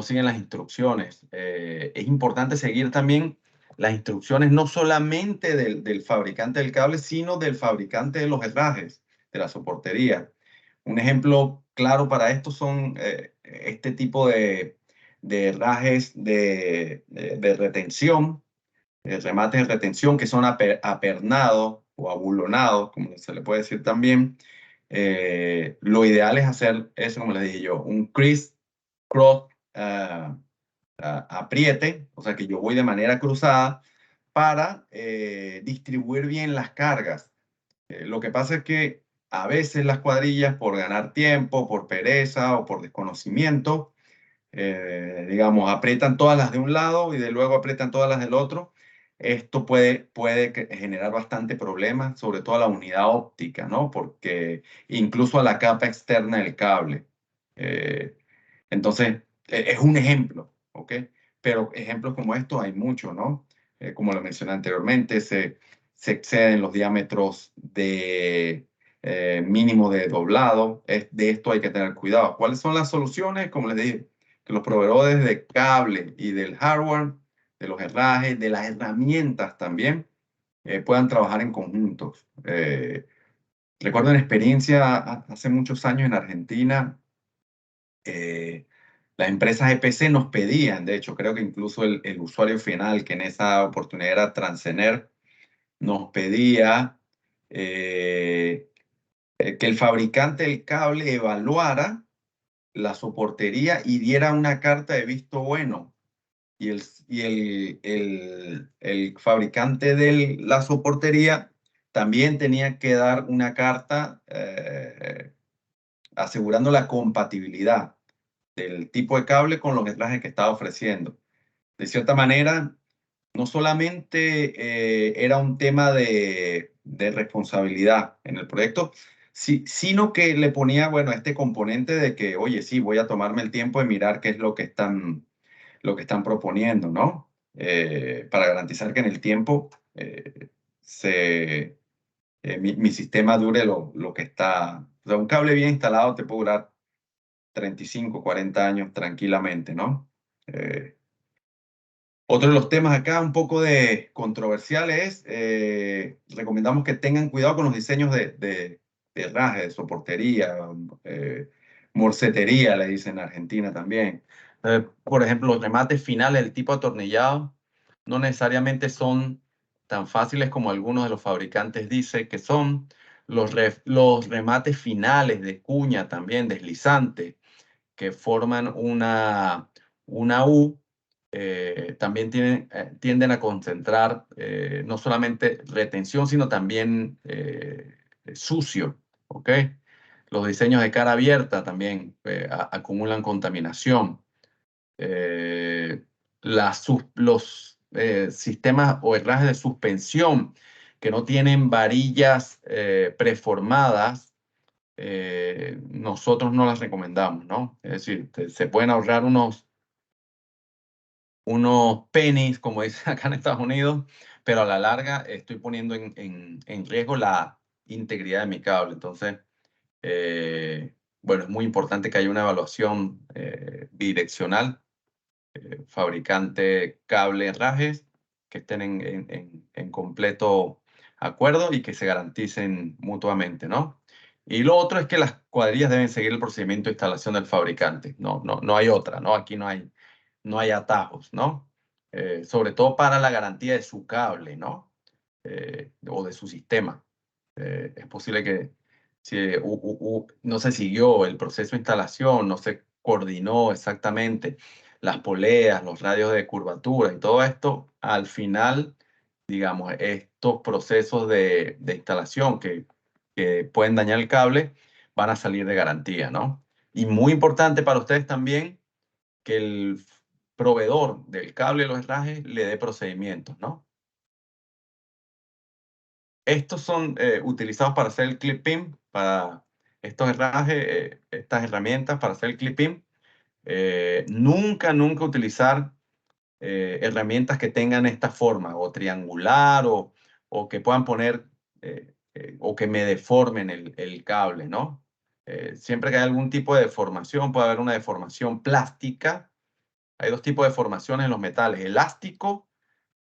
siguen las instrucciones. Es importante seguir también las instrucciones no solamente del fabricante del cable, sino del fabricante de los herrajes, de la soportería. Un ejemplo claro para esto son este tipo de herrajes de retención, remates de retención que son apernados o abulonados, como se le puede decir también. Lo ideal es hacer eso, como les dije yo, un criss cross apriete, o sea que yo voy de manera cruzada para distribuir bien las cargas. Lo que pasa es que a veces las cuadrillas, por ganar tiempo, por pereza o por desconocimiento, digamos, aprietan todas las de un lado y de luego aprietan todas las del otro. Esto puede generar bastante problemas, sobre todo a la unidad óptica, ¿no? Porque incluso a la capa externa del cable. Eh, entonces, es un ejemplo, ¿ok? Pero ejemplos como estos hay muchos, ¿no? Como lo mencioné anteriormente, se exceden los diámetros de mínimo de doblado. De esto hay que tener cuidado. ¿Cuáles son las soluciones? Como les dije, que los proveedores de cable y del hardware, de los herrajes, de las herramientas también, puedan trabajar en conjuntos. Recuerdo una experiencia hace muchos años en Argentina, Las empresas EPC nos pedían, de hecho, creo que incluso el usuario final, que en esa oportunidad era Transener, nos pedía que el fabricante del cable evaluara la soportería y diera una carta de visto bueno. Y el fabricante de la soportería también tenía que dar una carta asegurando la compatibilidad del tipo de cable con los herrajes que estaba ofreciendo. De cierta manera, no solamente era un tema de responsabilidad en el proyecto, sino que le ponía, bueno, este componente de que, oye, sí, voy a tomarme el tiempo de mirar qué es lo que están proponiendo, ¿no? Para garantizar que en el tiempo mi sistema dure lo que está. O sea, un cable bien instalado te puede durar 35, 40 años tranquilamente, ¿no? Otro de los temas acá un poco de controversiales es, recomendamos que tengan cuidado con los diseños de herraje, de soportería, morcetería, le dicen en Argentina también. Por ejemplo, los remates finales del tipo atornillado no necesariamente son tan fáciles como algunos de los fabricantes dicen que son. Los remates finales de cuña también, deslizantes, que forman una U, también tienden a concentrar no solamente retención, sino también sucio, ¿ok? Los diseños de cara abierta también acumulan contaminación. Los sistemas o herrajes de suspensión que no tienen varillas preformadas, nosotros no las recomendamos, ¿no? Es decir, se pueden ahorrar unos pennies, como dicen acá en Estados Unidos, pero a la larga estoy poniendo en riesgo la integridad de mi cable. Entonces, bueno, es muy importante que haya una evaluación bidireccional, fabricante, cable, herrajes, que estén en completo acuerdo y que se garanticen mutuamente, ¿no? Y lo otro es que las cuadrillas deben seguir el procedimiento de instalación del fabricante. No hay otra, ¿no? Aquí no hay atajos, ¿no? Sobre todo para la garantía de su cable, ¿no? O de su sistema. Es posible que si no se siguió el proceso de instalación, no se coordinó exactamente las poleas, los radios de curvatura y todo esto, al final, digamos, estos procesos de instalación que pueden dañar el cable van a salir de garantía, ¿no? Y muy importante para ustedes también que el proveedor del cable y los herrajes le dé procedimientos, ¿no? Estos son utilizados para hacer el clipping, para estos herrajes, estas herramientas para hacer el clipping. Nunca utilizar herramientas que tengan esta forma, o triangular, o que puedan poner, o que me deformen el cable, ¿no? Siempre que hay algún tipo de deformación, puede haber una deformación plástica. Hay dos tipos de deformaciones en los metales: elástico,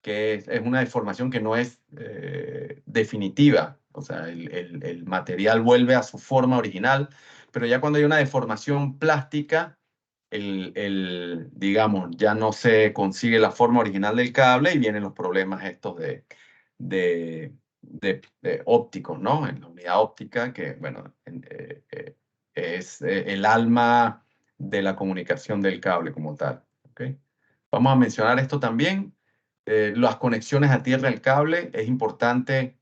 que es una deformación que no es definitiva, o sea, el material vuelve a su forma original, pero ya cuando hay una deformación plástica, digamos, ya no se consigue la forma original del cable y vienen los problemas estos de ópticos, ¿no? En la unidad óptica, que, bueno, es el alma de la comunicación del cable como tal, ¿ok? Vamos a mencionar esto también. Las conexiones a tierra del cable, es importante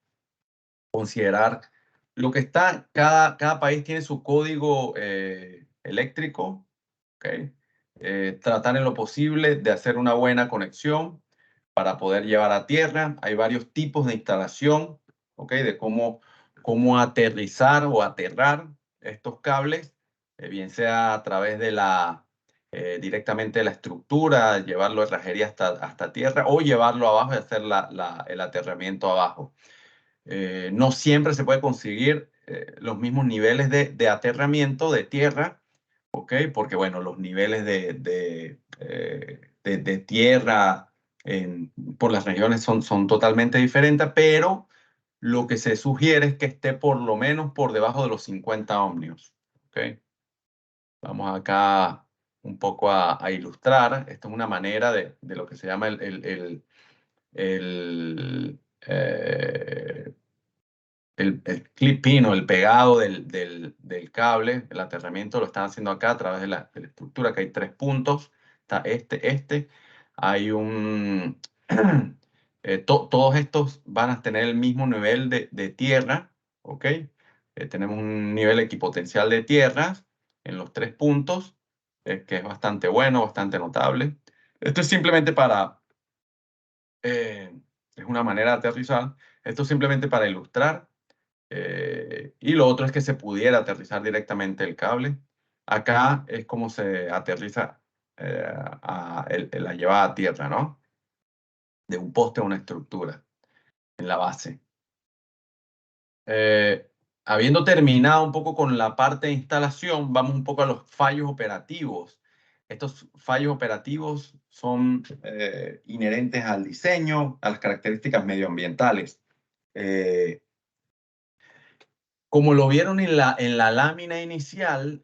considerar lo que está, cada país tiene su código eléctrico, ¿ok? Tratar en lo posible de hacer una buena conexión para poder llevar a tierra. Hay varios tipos de instalación, ¿ok? De cómo aterrizar o aterrar estos cables, bien sea a través de directamente de la estructura, llevarlo de herrajería hasta tierra, o llevarlo abajo y hacer el aterramiento abajo. No siempre se puede conseguir los mismos niveles de aterramiento de tierra, ¿ok? Porque, bueno, los niveles de tierra por las regiones son totalmente diferentes, pero lo que se sugiere es que esté por lo menos por debajo de los 50 ohmios, ¿ok? Vamos acá un poco a ilustrar. Esto es una manera de lo que se llama el clip-in o el pegado del cable. El aterramiento lo están haciendo acá a través de la estructura, que hay 3 puntos. Está este. Hay un... todos estos van a tener el mismo nivel de tierra, ¿ok? Tenemos un nivel equipotencial de tierra en los 3 puntos, que es bastante bueno, bastante notable. Esto es simplemente para... es una manera de aterrizar. Esto es simplemente para ilustrar. Y lo otro es que se pudiera aterrizar directamente el cable. Acá es como se aterriza la llevada a tierra, ¿no? De un poste a una estructura en la base. Habiendo terminado un poco con la parte de instalación, vamos un poco a los fallos operativos. Estos fallos operativos son inherentes al diseño, a las características medioambientales. Como lo vieron en la lámina inicial,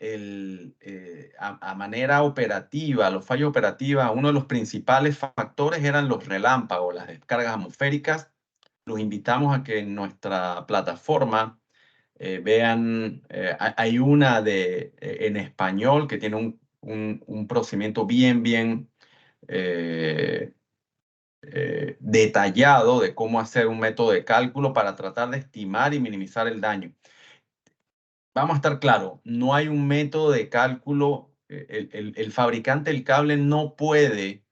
a manera operativa, los fallos operativos, uno de los principales factores eran los relámpagos, las descargas atmosféricas. Los invitamos a que en nuestra plataforma vean, hay una en español que tiene un procedimiento bien detallado de cómo hacer un método de cálculo para tratar de estimar y minimizar el daño. Vamos a estar claros, no hay un método de cálculo, el fabricante del cable no puede,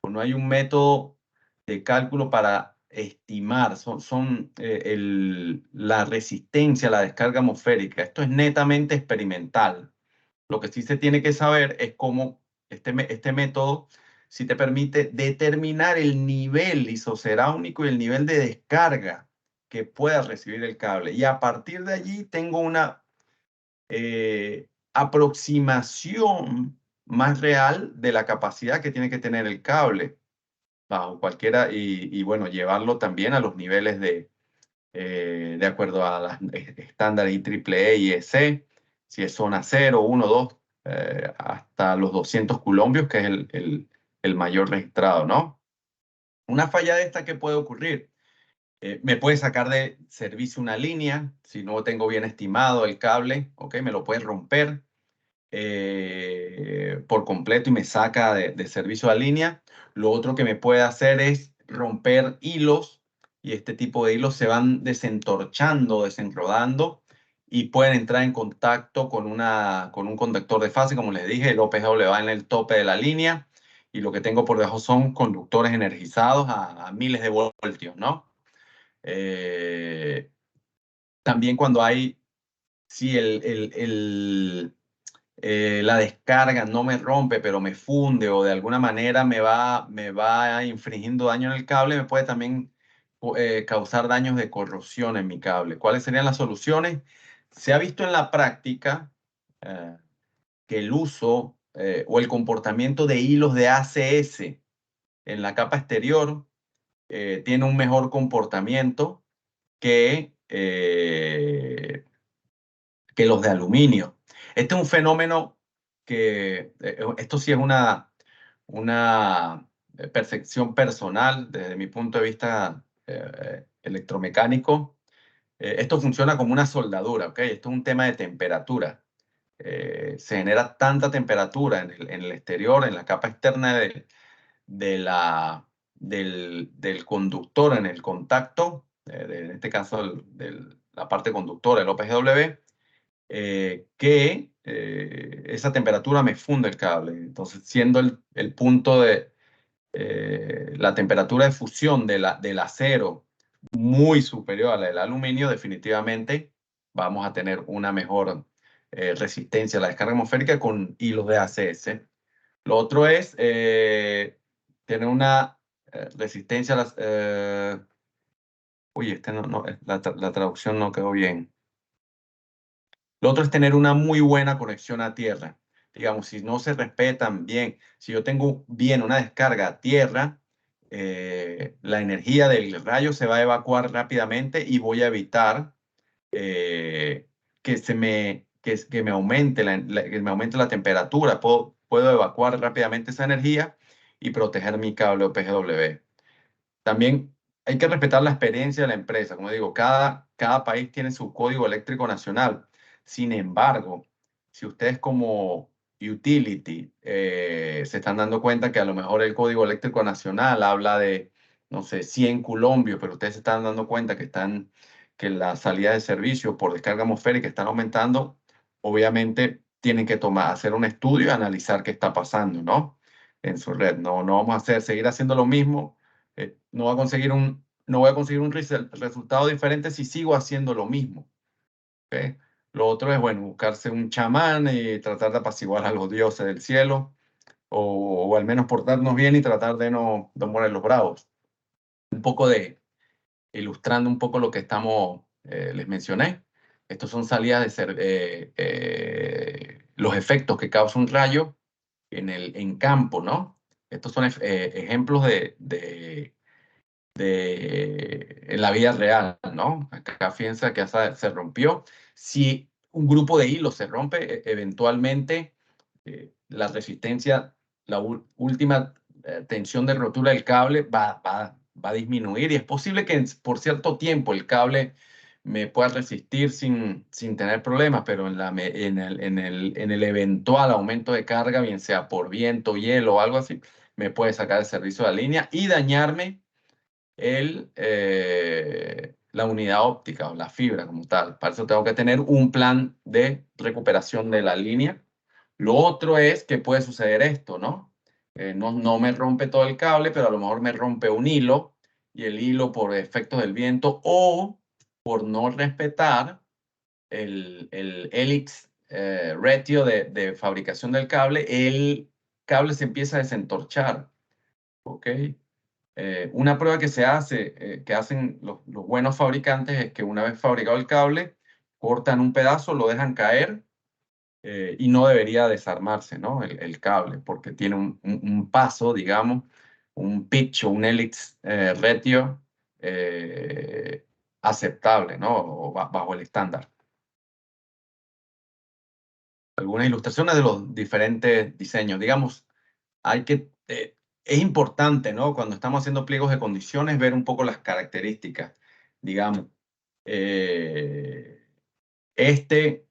o no hay un método de cálculo para estimar, la resistencia a la descarga atmosférica. Esto es netamente experimental. Lo que sí se tiene que saber es cómo este método sí te permite determinar el nivel isocerámico y el nivel de descarga que pueda recibir el cable. Y a partir de allí tengo una aproximación más real de la capacidad que tiene que tener el cable bajo cualquiera y bueno, llevarlo también a los niveles de acuerdo a las estándares IEEE y EC, si es zona 0, 1, 2, hasta los 200 coulombios, que es el mayor registrado, ¿no? Una falla de esta, ¿qué puede ocurrir? Me puede sacar de servicio una línea, si no tengo bien estimado el cable, ¿ok? Me lo puede romper por completo y me saca de servicio a línea. Lo otro que me puede hacer es romper hilos y este tipo de hilos se van desentorchando, desenrodando y pueden entrar en contacto con un conductor de fase. Como les dije, el OPGW va en el tope de la línea y lo que tengo por debajo son conductores energizados a miles de voltios, ¿no? También cuando hay, si la descarga no me rompe, pero me funde o de alguna manera me va infringiendo daño en el cable, me puede también causar daños de corrosión en mi cable. ¿Cuáles serían las soluciones? Se ha visto en la práctica que el uso o el comportamiento de hilos de ACS en la capa exterior tiene un mejor comportamiento que los de aluminio. Este es un fenómeno que, esto sí es una percepción personal desde mi punto de vista electromecánico. Esto funciona como una soldadura, ¿ok? Esto es un tema de temperatura. Se genera tanta temperatura en el exterior, en la capa externa del conductor en el contacto, en este caso la parte conductora, el OPGW, que esa temperatura me funde el cable. Entonces, siendo el punto de la temperatura de fusión del acero muy superior a la del aluminio, definitivamente vamos a tener una mejor resistencia a la descarga atmosférica con hilos de ACS. Lo otro es tener una resistencia a las... uy, la traducción no quedó bien. Lo otro es tener una muy buena conexión a tierra. Digamos, si no se respetan bien, si yo tengo bien una descarga a tierra, la energía del rayo se va a evacuar rápidamente y voy a evitar que que me aumente que me aumente la temperatura. Puedo evacuar rápidamente esa energía y proteger mi cable OPGW. También hay que respetar la experiencia de la empresa. Como digo, cada país tiene su código eléctrico nacional. Sin embargo, si ustedes como utility se están dando cuenta que a lo mejor el código eléctrico nacional habla de, no sé, 100 coulombios, pero ustedes se están dando cuenta que las salidas de servicio por descarga atmosférica están aumentando, obviamente tienen que hacer un estudio y analizar qué está pasando, ¿no? En su red. No vamos a seguir haciendo lo mismo. No voy a conseguir un resultado diferente si sigo haciendo lo mismo. ¿Okay? Lo otro es, bueno, buscarse un chamán y tratar de apaciguar a los dioses del cielo, o al menos portarnos bien y tratar de no morir los bravos. Un poco ilustrando un poco lo que les mencioné. Estos son salidas los efectos que causa un rayo en campo, ¿no? Estos son ejemplos en la vida real, ¿no? Acá fíjense que se rompió. Si un grupo de hilos se rompe, eventualmente la resistencia, la última tensión de rotura del cable va a disminuir y es posible que por cierto tiempo el cable me pueda resistir sin tener problemas, pero en el eventual aumento de carga, bien sea por viento, hielo o algo así, me puede sacar el servicio de la línea y dañarme la unidad óptica o la fibra como tal. Para eso tengo que tener un plan de recuperación de la línea. Lo otro es que puede suceder esto, ¿no? No me rompe todo el cable, pero a lo mejor me rompe un hilo y el hilo por efectos del viento o por no respetar el helix ratio de fabricación del cable, el cable se empieza a desentorchar, ¿ok? Una prueba que que hacen los buenos fabricantes es que una vez fabricado el cable, cortan un pedazo, lo dejan caer y no debería desarmarse, ¿no? El cable, porque tiene un paso, digamos, un pitch o un helix ratio aceptable, ¿no? O bajo el estándar. Algunas ilustraciones de los diferentes diseños. Digamos, es importante, ¿no? Cuando estamos haciendo pliegos de condiciones, ver un poco las características. Digamos, este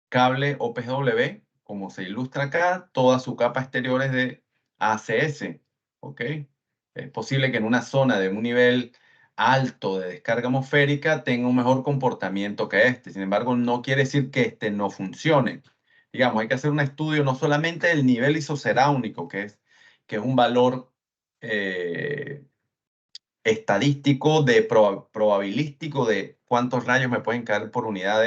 cable OPGW, como se ilustra acá, toda su capa exterior es de ACS, ¿ok? Es posible que en una zona de un nivel alto de descarga atmosférica tenga un mejor comportamiento que este. Sin embargo, no quiere decir que este no funcione. Digamos, hay que hacer un estudio no solamente del nivel isoceráunico, que es un valor estadístico, probabilístico de cuántos rayos me pueden caer por unidad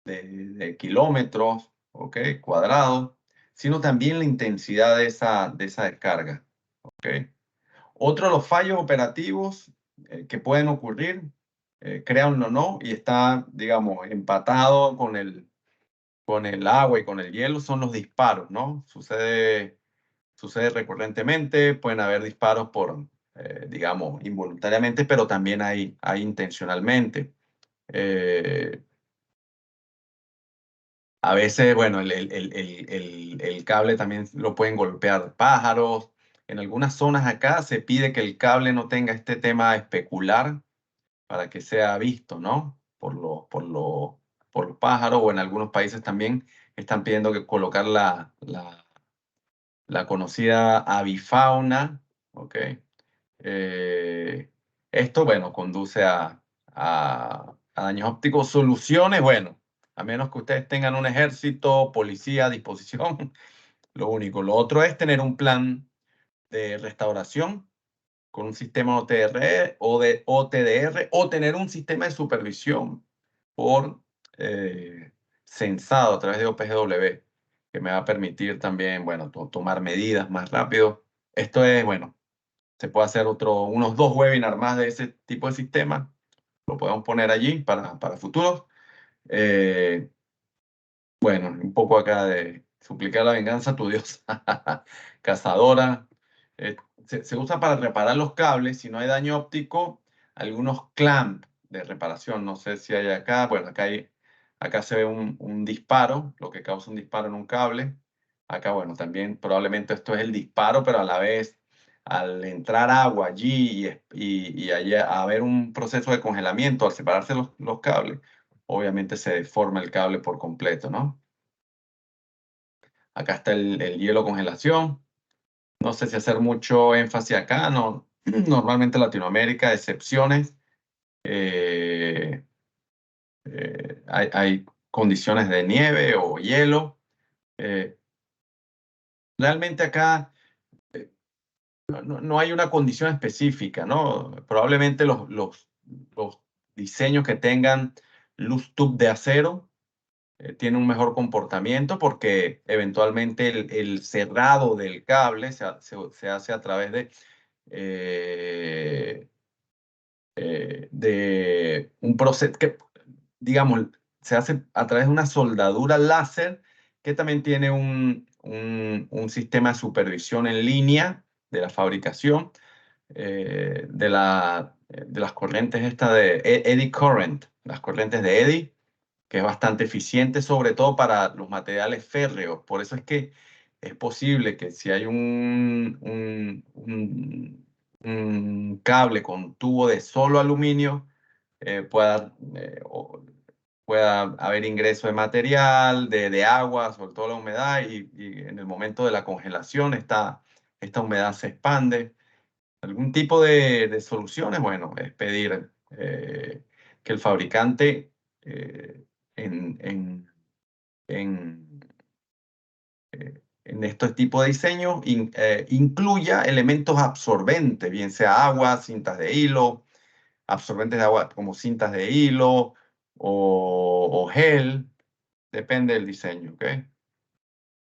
de kilómetros, ¿ok? Cuadrados, sino también la intensidad de esa descarga, ¿ok? Otro de los fallos operativos que pueden ocurrir, créanlo o no, y está, digamos, empatado con el agua y con el hielo, son los disparos, ¿no? Sucede recurrentemente, pueden haber disparos digamos, involuntariamente, pero también hay intencionalmente. A veces, bueno, el cable también lo pueden golpear pájaros. En algunas zonas acá se pide que el cable no tenga este tema especular para que sea visto, ¿no? Por los pájaros, o en algunos países también están pidiendo que colocar la conocida avifauna, ¿ok? Esto, bueno, conduce a daños ópticos. Soluciones, bueno, a menos que ustedes tengan un ejército, policía a disposición, lo único. Lo otro es tener un plan de restauración con un sistema OTR o de OTDR, o tener un sistema de supervisión por sensado a través de OPGW, que me va a permitir también, bueno, tomar medidas más rápido. Esto es, bueno, se puede hacer unos 2 webinars más de ese tipo de sistema. Lo podemos poner allí para futuros. Bueno, un poco acá de suplicar la venganza a tu diosa cazadora. Se usa para reparar los cables. Si no hay daño óptico, algunos clamp de reparación. No sé si hay acá. Bueno, acá Acá se ve un disparo, lo que causa un disparo en un cable. Acá, bueno, también probablemente esto es el disparo, pero a la vez, al entrar agua allí y allá haber un proceso de congelamiento, al separarse los cables, obviamente se deforma el cable por completo, ¿no? Acá está el hielo congelación. No sé si hacer mucho énfasis acá, no. Normalmente Latinoamérica, excepciones. eh, hay condiciones de nieve o hielo. Eh, realmente acá no hay una condición específica, ¿no? Probablemente los diseños que tengan luz tube de acero tienen un mejor comportamiento porque eventualmente el cerrado del cable se hace a través eh, de un proceso que, digamos, se hace a través de una soldadura láser que también tiene un sistema de supervisión en línea de la fabricación de las corrientes esta de eddy current, las corrientes de eddy, que es bastante eficiente, sobre todo para los materiales férreos. Por eso es que es posible que si hay un cable con tubo de solo aluminio, pueda haber ingreso de material, de agua, sobre todo la humedad, y en el momento de la congelación esta humedad se expande. Algún tipo de soluciones, bueno, es pedir que el fabricante eh, en, en, en, en estos tipos de diseños incluya elementos absorbentes, bien sea agua, cintas de hilo, absorbentes de agua como cintas de hilo o gel, depende del diseño, ¿ok?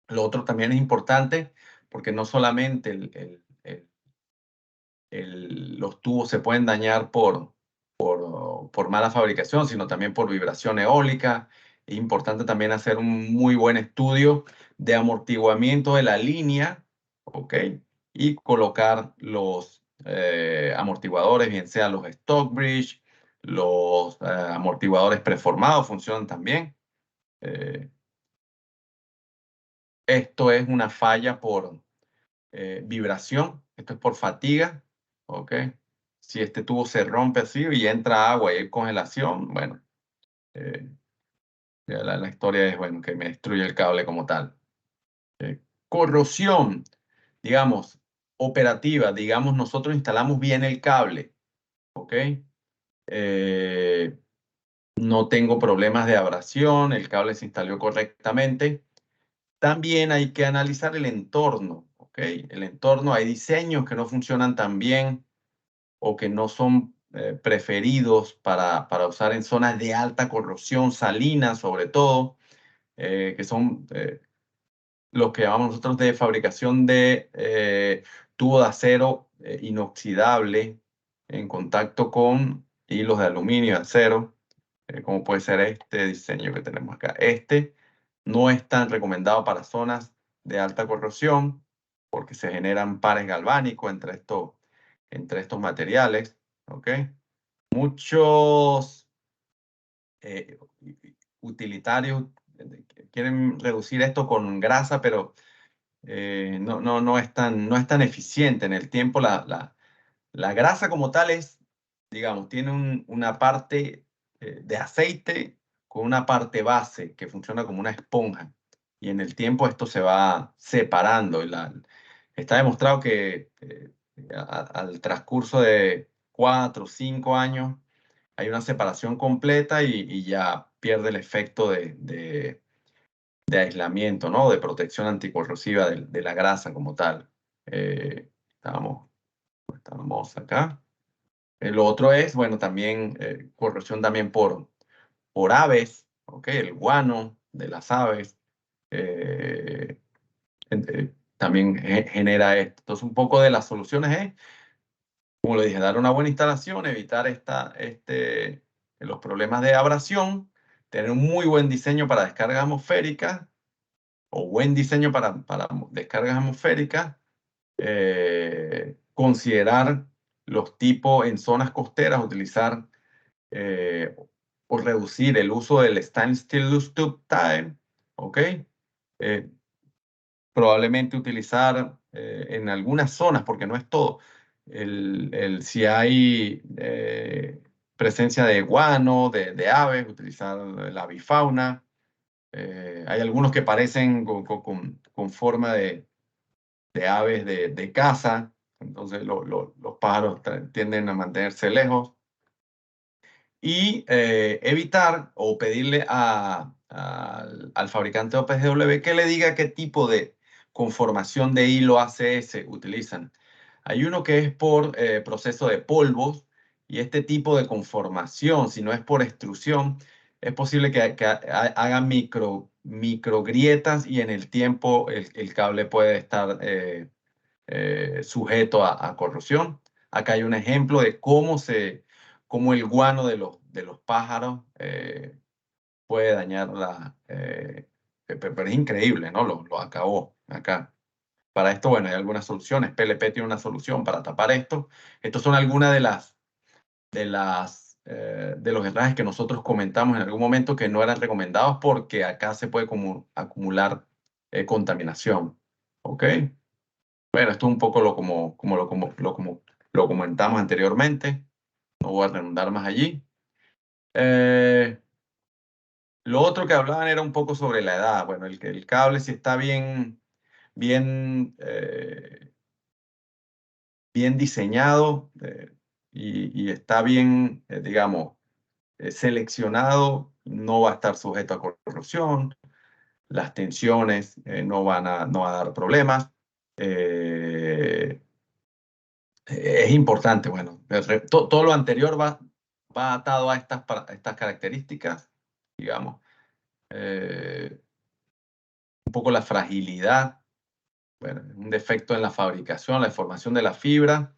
Lo otro también es importante porque no solamente los tubos se pueden dañar por mala fabricación, sino también por vibración eólica. Es importante también hacer un muy buen estudio de amortiguamiento de la línea, ¿ok? Y colocar los amortiguadores, bien sean los Stockbridge, los amortiguadores preformados, funcionan también. Eh, esto es una falla por vibración, esto es por fatiga, ¿ok? Si este tubo se rompe así y entra agua y hay congelación, bueno, eh, ya la historia es, bueno, que me destruye el cable como tal. Corrosión, digamos, operativa, digamos, nosotros instalamos bien el cable, ¿ok? Eh, no tengo problemas de abrasión, el cable se instaló correctamente. También hay que analizar el entorno, ¿ok? El entorno, hay diseños que no funcionan tan bien o que no son preferidos para usar en zonas de alta corrosión, salinas sobre todo, que son los que llamamos nosotros de fabricación de tubo de acero inoxidable en contacto con hilos de aluminio y acero, como puede ser este diseño que tenemos acá. Este no es tan recomendado para zonas de alta corrosión porque se generan pares galvánicos entre estos materiales, ¿ok? Muchos utilitarios quieren reducir esto con grasa, pero no es tan eficiente en el tiempo. La grasa como tal es, digamos, tiene una parte de aceite con una parte base que funciona como una esponja. Y en el tiempo esto se va separando. Está demostrado que al transcurso de 4 o 5 años hay una separación completa y ya pierde el efecto de aislamiento, ¿no? De protección anticorrosiva de la grasa como tal. Estamos acá. Lo otro es, bueno, también corrosión también por aves, ¿ok? El guano de las aves también genera esto. Entonces, un poco de las soluciones es, como le dije, dar una buena instalación, evitar los problemas de abrasión, tener un muy buen diseño para descargas atmosféricas o buen diseño para descargas atmosféricas, considerar los tipos en zonas costeras, utilizar o reducir el uso del standstill loose tube time, ¿ok? Probablemente utilizar en algunas zonas, porque no es todo, si hay presencia de guano, de aves, utilizar la avifauna. Hay algunos que parecen con forma de aves de caza, entonces los pájaros tienden a mantenerse lejos. Y evitar o pedirle al fabricante OPGW que le diga qué tipo de conformación de hilo ACS utilizan. Hay uno que es por proceso de polvos, y este tipo de conformación, si no es por extrusión, es posible que hagan microgrietas, y en el tiempo el cable puede estar sujeto a corrosión. Acá hay un ejemplo de cómo el guano de los pájaros puede dañar pero es increíble, ¿no? Lo acabó acá. Para esto, bueno, hay algunas soluciones. PLP tiene una solución para tapar esto. Estos son algunas de los herrajes que nosotros comentamos en algún momento que no eran recomendados, porque acá se puede acumular contaminación. ¿Ok? Bueno, esto es un poco lo comentamos anteriormente. No voy a redundar más allí. Lo otro que hablaban era un poco sobre la edad. Bueno, el cable, si está bien diseñado y está bien, digamos, seleccionado, no va a estar sujeto a corrosión. Las tensiones no van a dar problemas. Es importante, bueno, todo lo anterior va atado a estas características, digamos. Un poco la fragilidad, bueno, un defecto en la fabricación, la deformación de la fibra,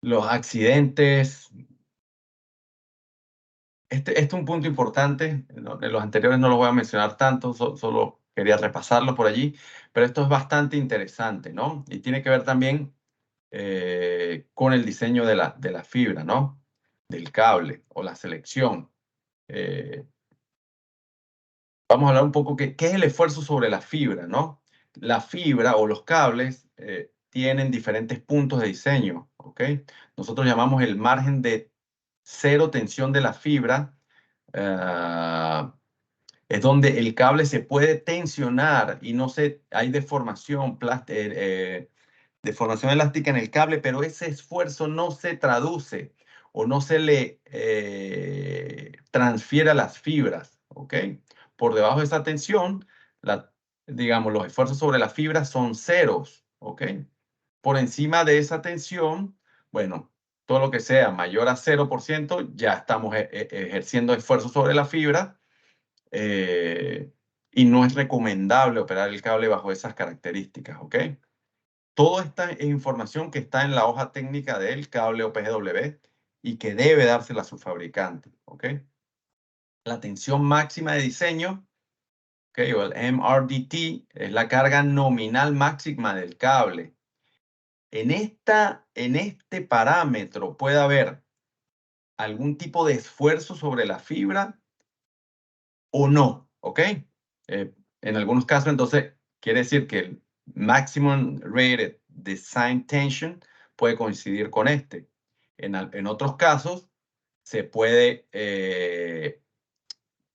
los accidentes. Este es un punto importante. En los anteriores no los voy a mencionar tanto, solo quería repasarlo por allí, pero esto es bastante interesante, ¿no? Y tiene que ver también con el diseño de la fibra, ¿no? Del cable o la selección. Vamos a hablar un poco qué es el esfuerzo sobre la fibra, ¿no? La fibra o los cables tienen diferentes puntos de diseño, ¿ok? Nosotros llamamos el margen de cero tensión de la fibra. Es donde el cable se puede tensionar y hay deformación elástica en el cable, pero ese esfuerzo no se traduce o no se le transfiere a las fibras, ¿ok? Por debajo de esa tensión, digamos, los esfuerzos sobre las fibras son ceros, ¿ok? Por encima de esa tensión, bueno, todo lo que sea mayor a 0%, ya estamos ejerciendo esfuerzo sobre la fibra, y no es recomendable operar el cable bajo esas características, ¿ok? Toda esta es información que está en la hoja técnica del cable OPGW y que debe dársela a su fabricante, ¿ok? La tensión máxima de diseño, ¿ok? O el MRDT, es la carga nominal máxima del cable. En este parámetro puede haber algún tipo de esfuerzo sobre la fibra o no, ¿ok? En algunos casos, entonces, quiere decir que el maximum rated design tension puede coincidir con este. En otros casos, se puede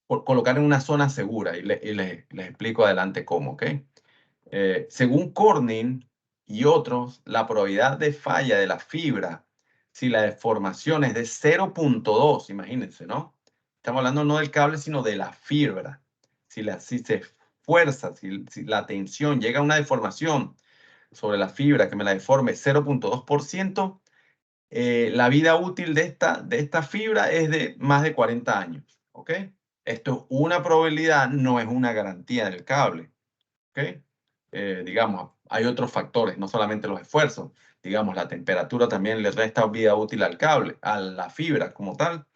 colocar en una zona segura, y les explico adelante cómo, ¿ok? Según Corning y otros, la probabilidad de falla de la fibra, si la deformación es de 0.2, imagínense, ¿no? Estamos hablando no del cable, sino de la fibra. Si se fuerza, si la tensión llega a una deformación sobre la fibra que me la deforme 0.2%, la vida útil de esta fibra es de más de 40 años, ¿ok? Esto es una probabilidad, no es una garantía del cable, ¿ok? Digamos, hay otros factores, no solamente los esfuerzos. Digamos, la temperatura también le resta vida útil al cable, a la fibra como tal,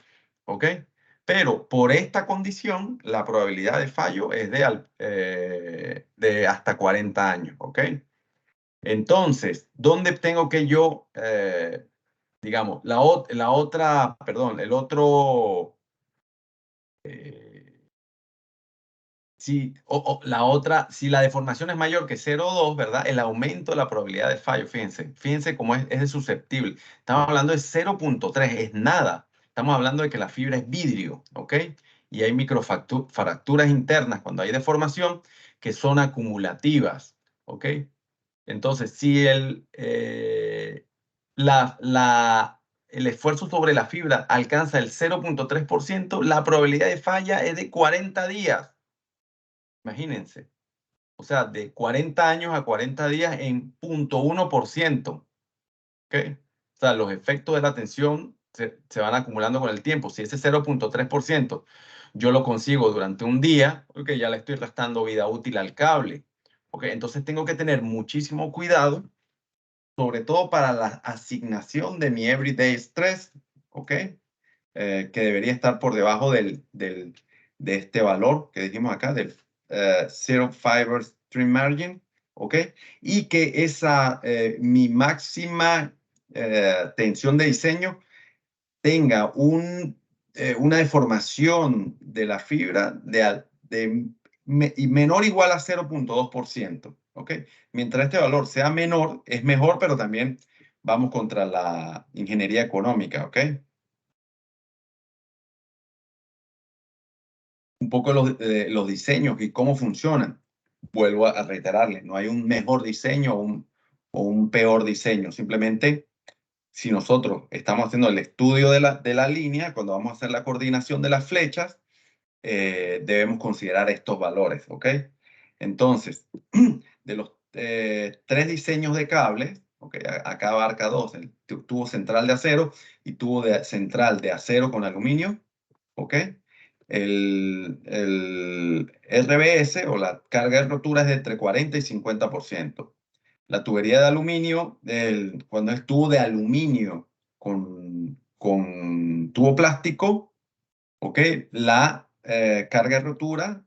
¿ok? Pero por esta condición, la probabilidad de fallo es de hasta 40 años, ¿ok? Entonces, ¿dónde tengo que yo digamos, la otra, perdón, el otro, si, la otra, si la deformación es mayor que 0,2, ¿verdad? El aumento de la probabilidad de fallo, fíjense cómo es de susceptible. Estamos hablando de 0,3, es nada. Estamos hablando de que la fibra es vidrio, ¿ok? Y hay microfracturas internas cuando hay deformación que son acumulativas, ¿ok? Entonces, si el esfuerzo sobre la fibra alcanza el 0,3%, la probabilidad de falla es de 40 días. Imagínense. O sea, de 40 años a 40 días en 0,1%. ¿Ok? O sea, los efectos de la tensión se van acumulando con el tiempo. Si ese 0,3% yo lo consigo durante un día, porque ya le estoy restando vida útil al cable. ¿Ok? Entonces tengo que tener muchísimo cuidado, sobre todo para la asignación de mi everyday stress, ¿ok? Que debería estar por debajo de este valor que dijimos acá, del Zero Fiber Stream Margin, ¿ok? Y que mi máxima tensión de diseño tenga una deformación de la fibra y menor o igual a 0,2%, ¿ok? Mientras este valor sea menor, es mejor, pero también vamos contra la ingeniería económica, ¿ok? Un poco los diseños y cómo funcionan. Vuelvo a reiterarle, no hay un mejor diseño o un peor diseño. Simplemente, si nosotros estamos haciendo el estudio de la línea, cuando vamos a hacer la coordinación de las flechas, debemos considerar estos valores, ¿ok? Entonces, de los 3 diseños de cables, ¿ok? Acá abarca 2, el tubo central de acero y tubo central de acero con aluminio, ¿ok? El RBS o la carga de rotura es de entre 40 y 50%. La tubería de aluminio, cuando es tubo de aluminio con tubo plástico, ¿ok? La carga de rotura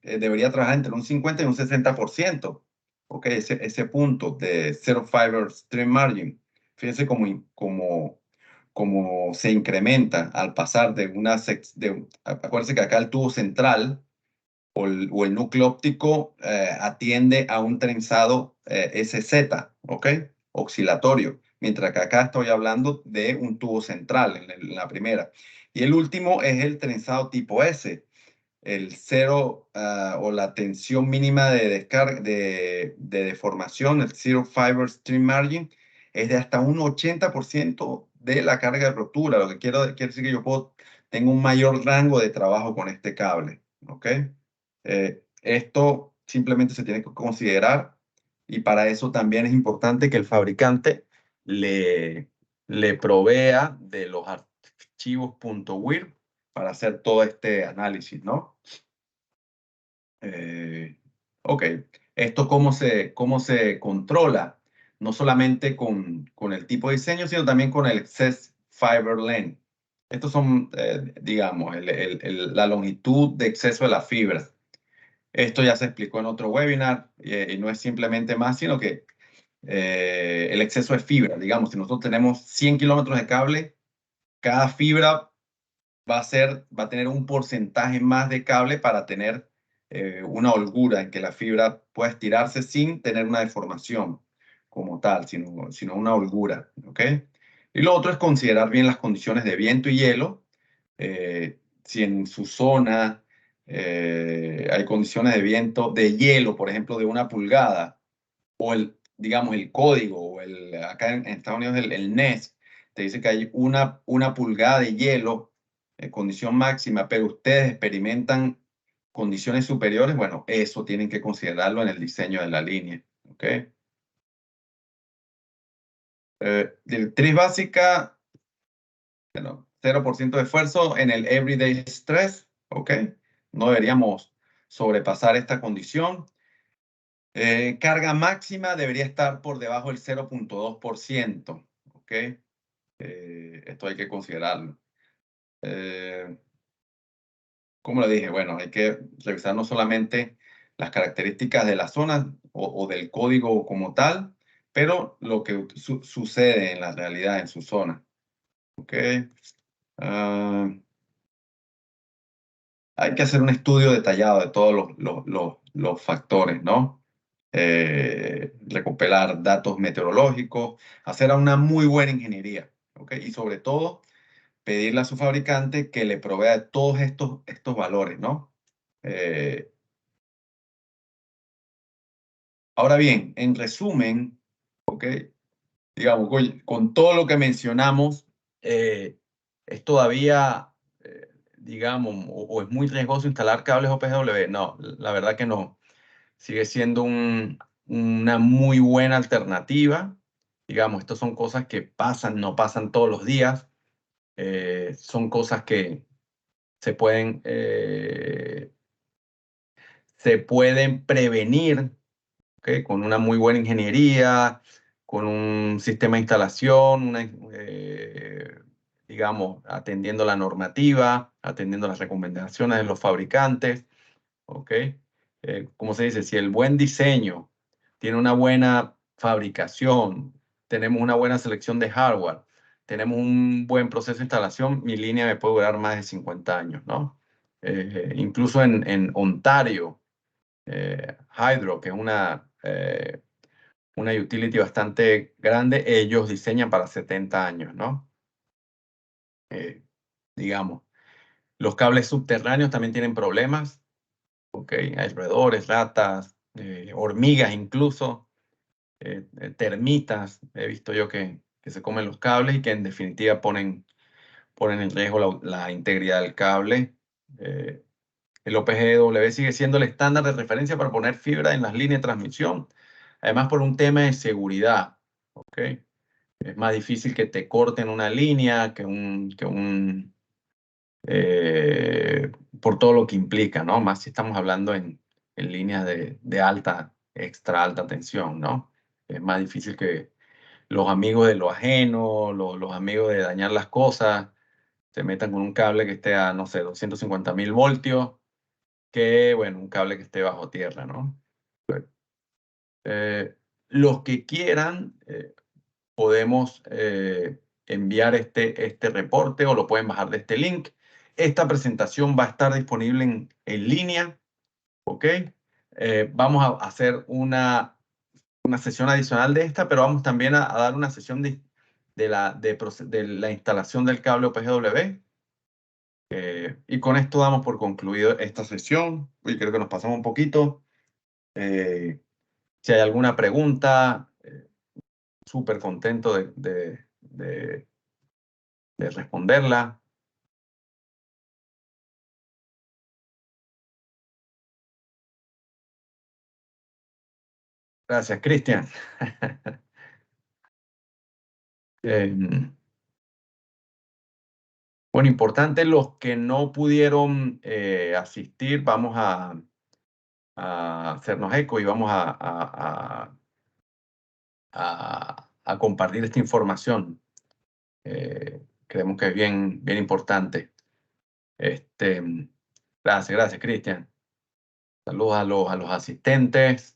debería trabajar entre un 50 y un 60%. ¿Ok? Ese punto de Zero Fiber Stream Margin. Fíjense cómo se incrementa al pasar de acuérdense que acá el tubo central o el núcleo óptico atiende a un trenzado SZ, ¿ok? Oscilatorio. Mientras que acá estoy hablando de un tubo central en la primera. Y el último es el trenzado tipo S, el cero o la tensión mínima de descarga de deformación, el Zero Fiber Stream Margin, es de hasta un 80% de la carga de rotura. Lo que quiere decir que tengo un mayor rango de trabajo con este cable. ¿Ok? Esto simplemente se tiene que considerar y para eso también es importante que el fabricante le provea de los archivos .wir para hacer todo este análisis, ¿no? Ok, esto cómo se controla, no solamente con el tipo de diseño, sino también con el Excess Fiber Length. Estos son, digamos, la longitud de exceso de la fibra. Esto ya se explicó en otro webinar y no es simplemente más, sino que el exceso de fibra. Digamos, si nosotros tenemos 100 kilómetros de cable, cada fibra va a tener un porcentaje más de cable para tener una holgura en que la fibra pueda estirarse sin tener una deformación como tal, sino una holgura, ¿ok? Y lo otro es considerar bien las condiciones de viento y hielo. Si en su zona hay condiciones de viento, de hielo, por ejemplo, de 1 pulgada, o digamos, el código, acá en Estados Unidos el NES, te dice que hay una pulgada de hielo, condición máxima, pero ustedes experimentan condiciones superiores, bueno, eso tienen que considerarlo en el diseño de la línea, ¿ok? Directriz básica, bueno, 0% de esfuerzo en el everyday stress, ¿ok? No deberíamos sobrepasar esta condición. Carga máxima debería estar por debajo del 0,2%, ¿ok? Esto hay que considerarlo. Como le dije, bueno, hay que revisar no solamente las características de la zona o del código como tal, pero lo que sucede en la realidad, en su zona. ¿Ok? Hay que hacer un estudio detallado de todos los factores, ¿no? Recopilar datos meteorológicos, hacer una muy buena ingeniería, ¿ok? Y sobre todo, pedirle a su fabricante que le provea de todos estos valores, ¿no? Eh, Ahora bien, en resumen, ¿ok? Digamos, con todo lo que mencionamos, es todavía, digamos, o es muy riesgoso instalar cables OPGW. No, la verdad que no. Sigue siendo una muy buena alternativa. Digamos, estas son cosas que pasan, no pasan todos los días. Son cosas que se pueden prevenir, ¿ok? Con una muy buena ingeniería, con un sistema de instalación, digamos, atendiendo la normativa, atendiendo las recomendaciones de los fabricantes, ¿ok? Como se dice, si el buen diseño tiene una buena fabricación, tenemos una buena selección de hardware, tenemos un buen proceso de instalación, mi línea me puede durar más de 50 años, ¿no? Incluso en Ontario, Hydro, que es una utility bastante grande, ellos diseñan para 70 años, ¿no? Digamos, los cables subterráneos también tienen problemas, ¿ok? Hay roedores, ratas, hormigas incluso, termitas, he visto yo que se comen los cables y que en definitiva ponen en riesgo la integridad del cable. El OPGW sigue siendo el estándar de referencia para poner fibra en las líneas de transmisión. Además, por un tema de seguridad, ¿ok? Es más difícil que te corten una línea eh, por todo lo que implica, ¿no? Más si estamos hablando en líneas de alta, extra alta tensión, ¿no? Es más difícil que los amigos de lo ajeno, los amigos de dañar las cosas, se metan con un cable que esté a, no sé, 250.000 voltios, que, bueno, un cable que esté bajo tierra, ¿no? Los que quieran, podemos enviar este reporte o lo pueden bajar de este link. Esta presentación va a estar disponible en línea, ¿ok? Vamos a hacer una sesión adicional de esta, pero vamos también a dar una sesión de la instalación del cable OPGW. Y con esto damos por concluido esta sesión. Y creo que nos pasamos un poquito. Si hay alguna pregunta, súper contento de responderla. Gracias, Cristian. Bueno, importante, los que no pudieron asistir, vamos a hacernos eco y vamos a compartir esta información. Creemos que es bien, bien importante. Gracias, Cristian. Saludos a los asistentes.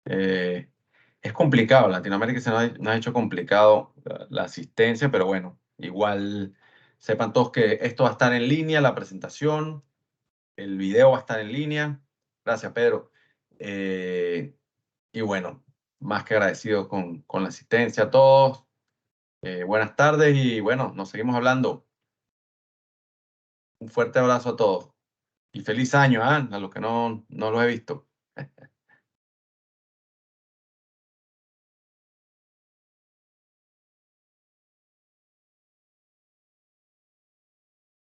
Es complicado, en Latinoamérica nos ha hecho complicado la asistencia, pero bueno, igual sepan todos que esto va a estar en línea, la presentación, el video va a estar en línea. Gracias, Pedro. Y bueno, más que agradecido con la asistencia a todos. Buenas tardes y bueno, nos seguimos hablando. Un fuerte abrazo a todos y feliz año, a los que no los he visto.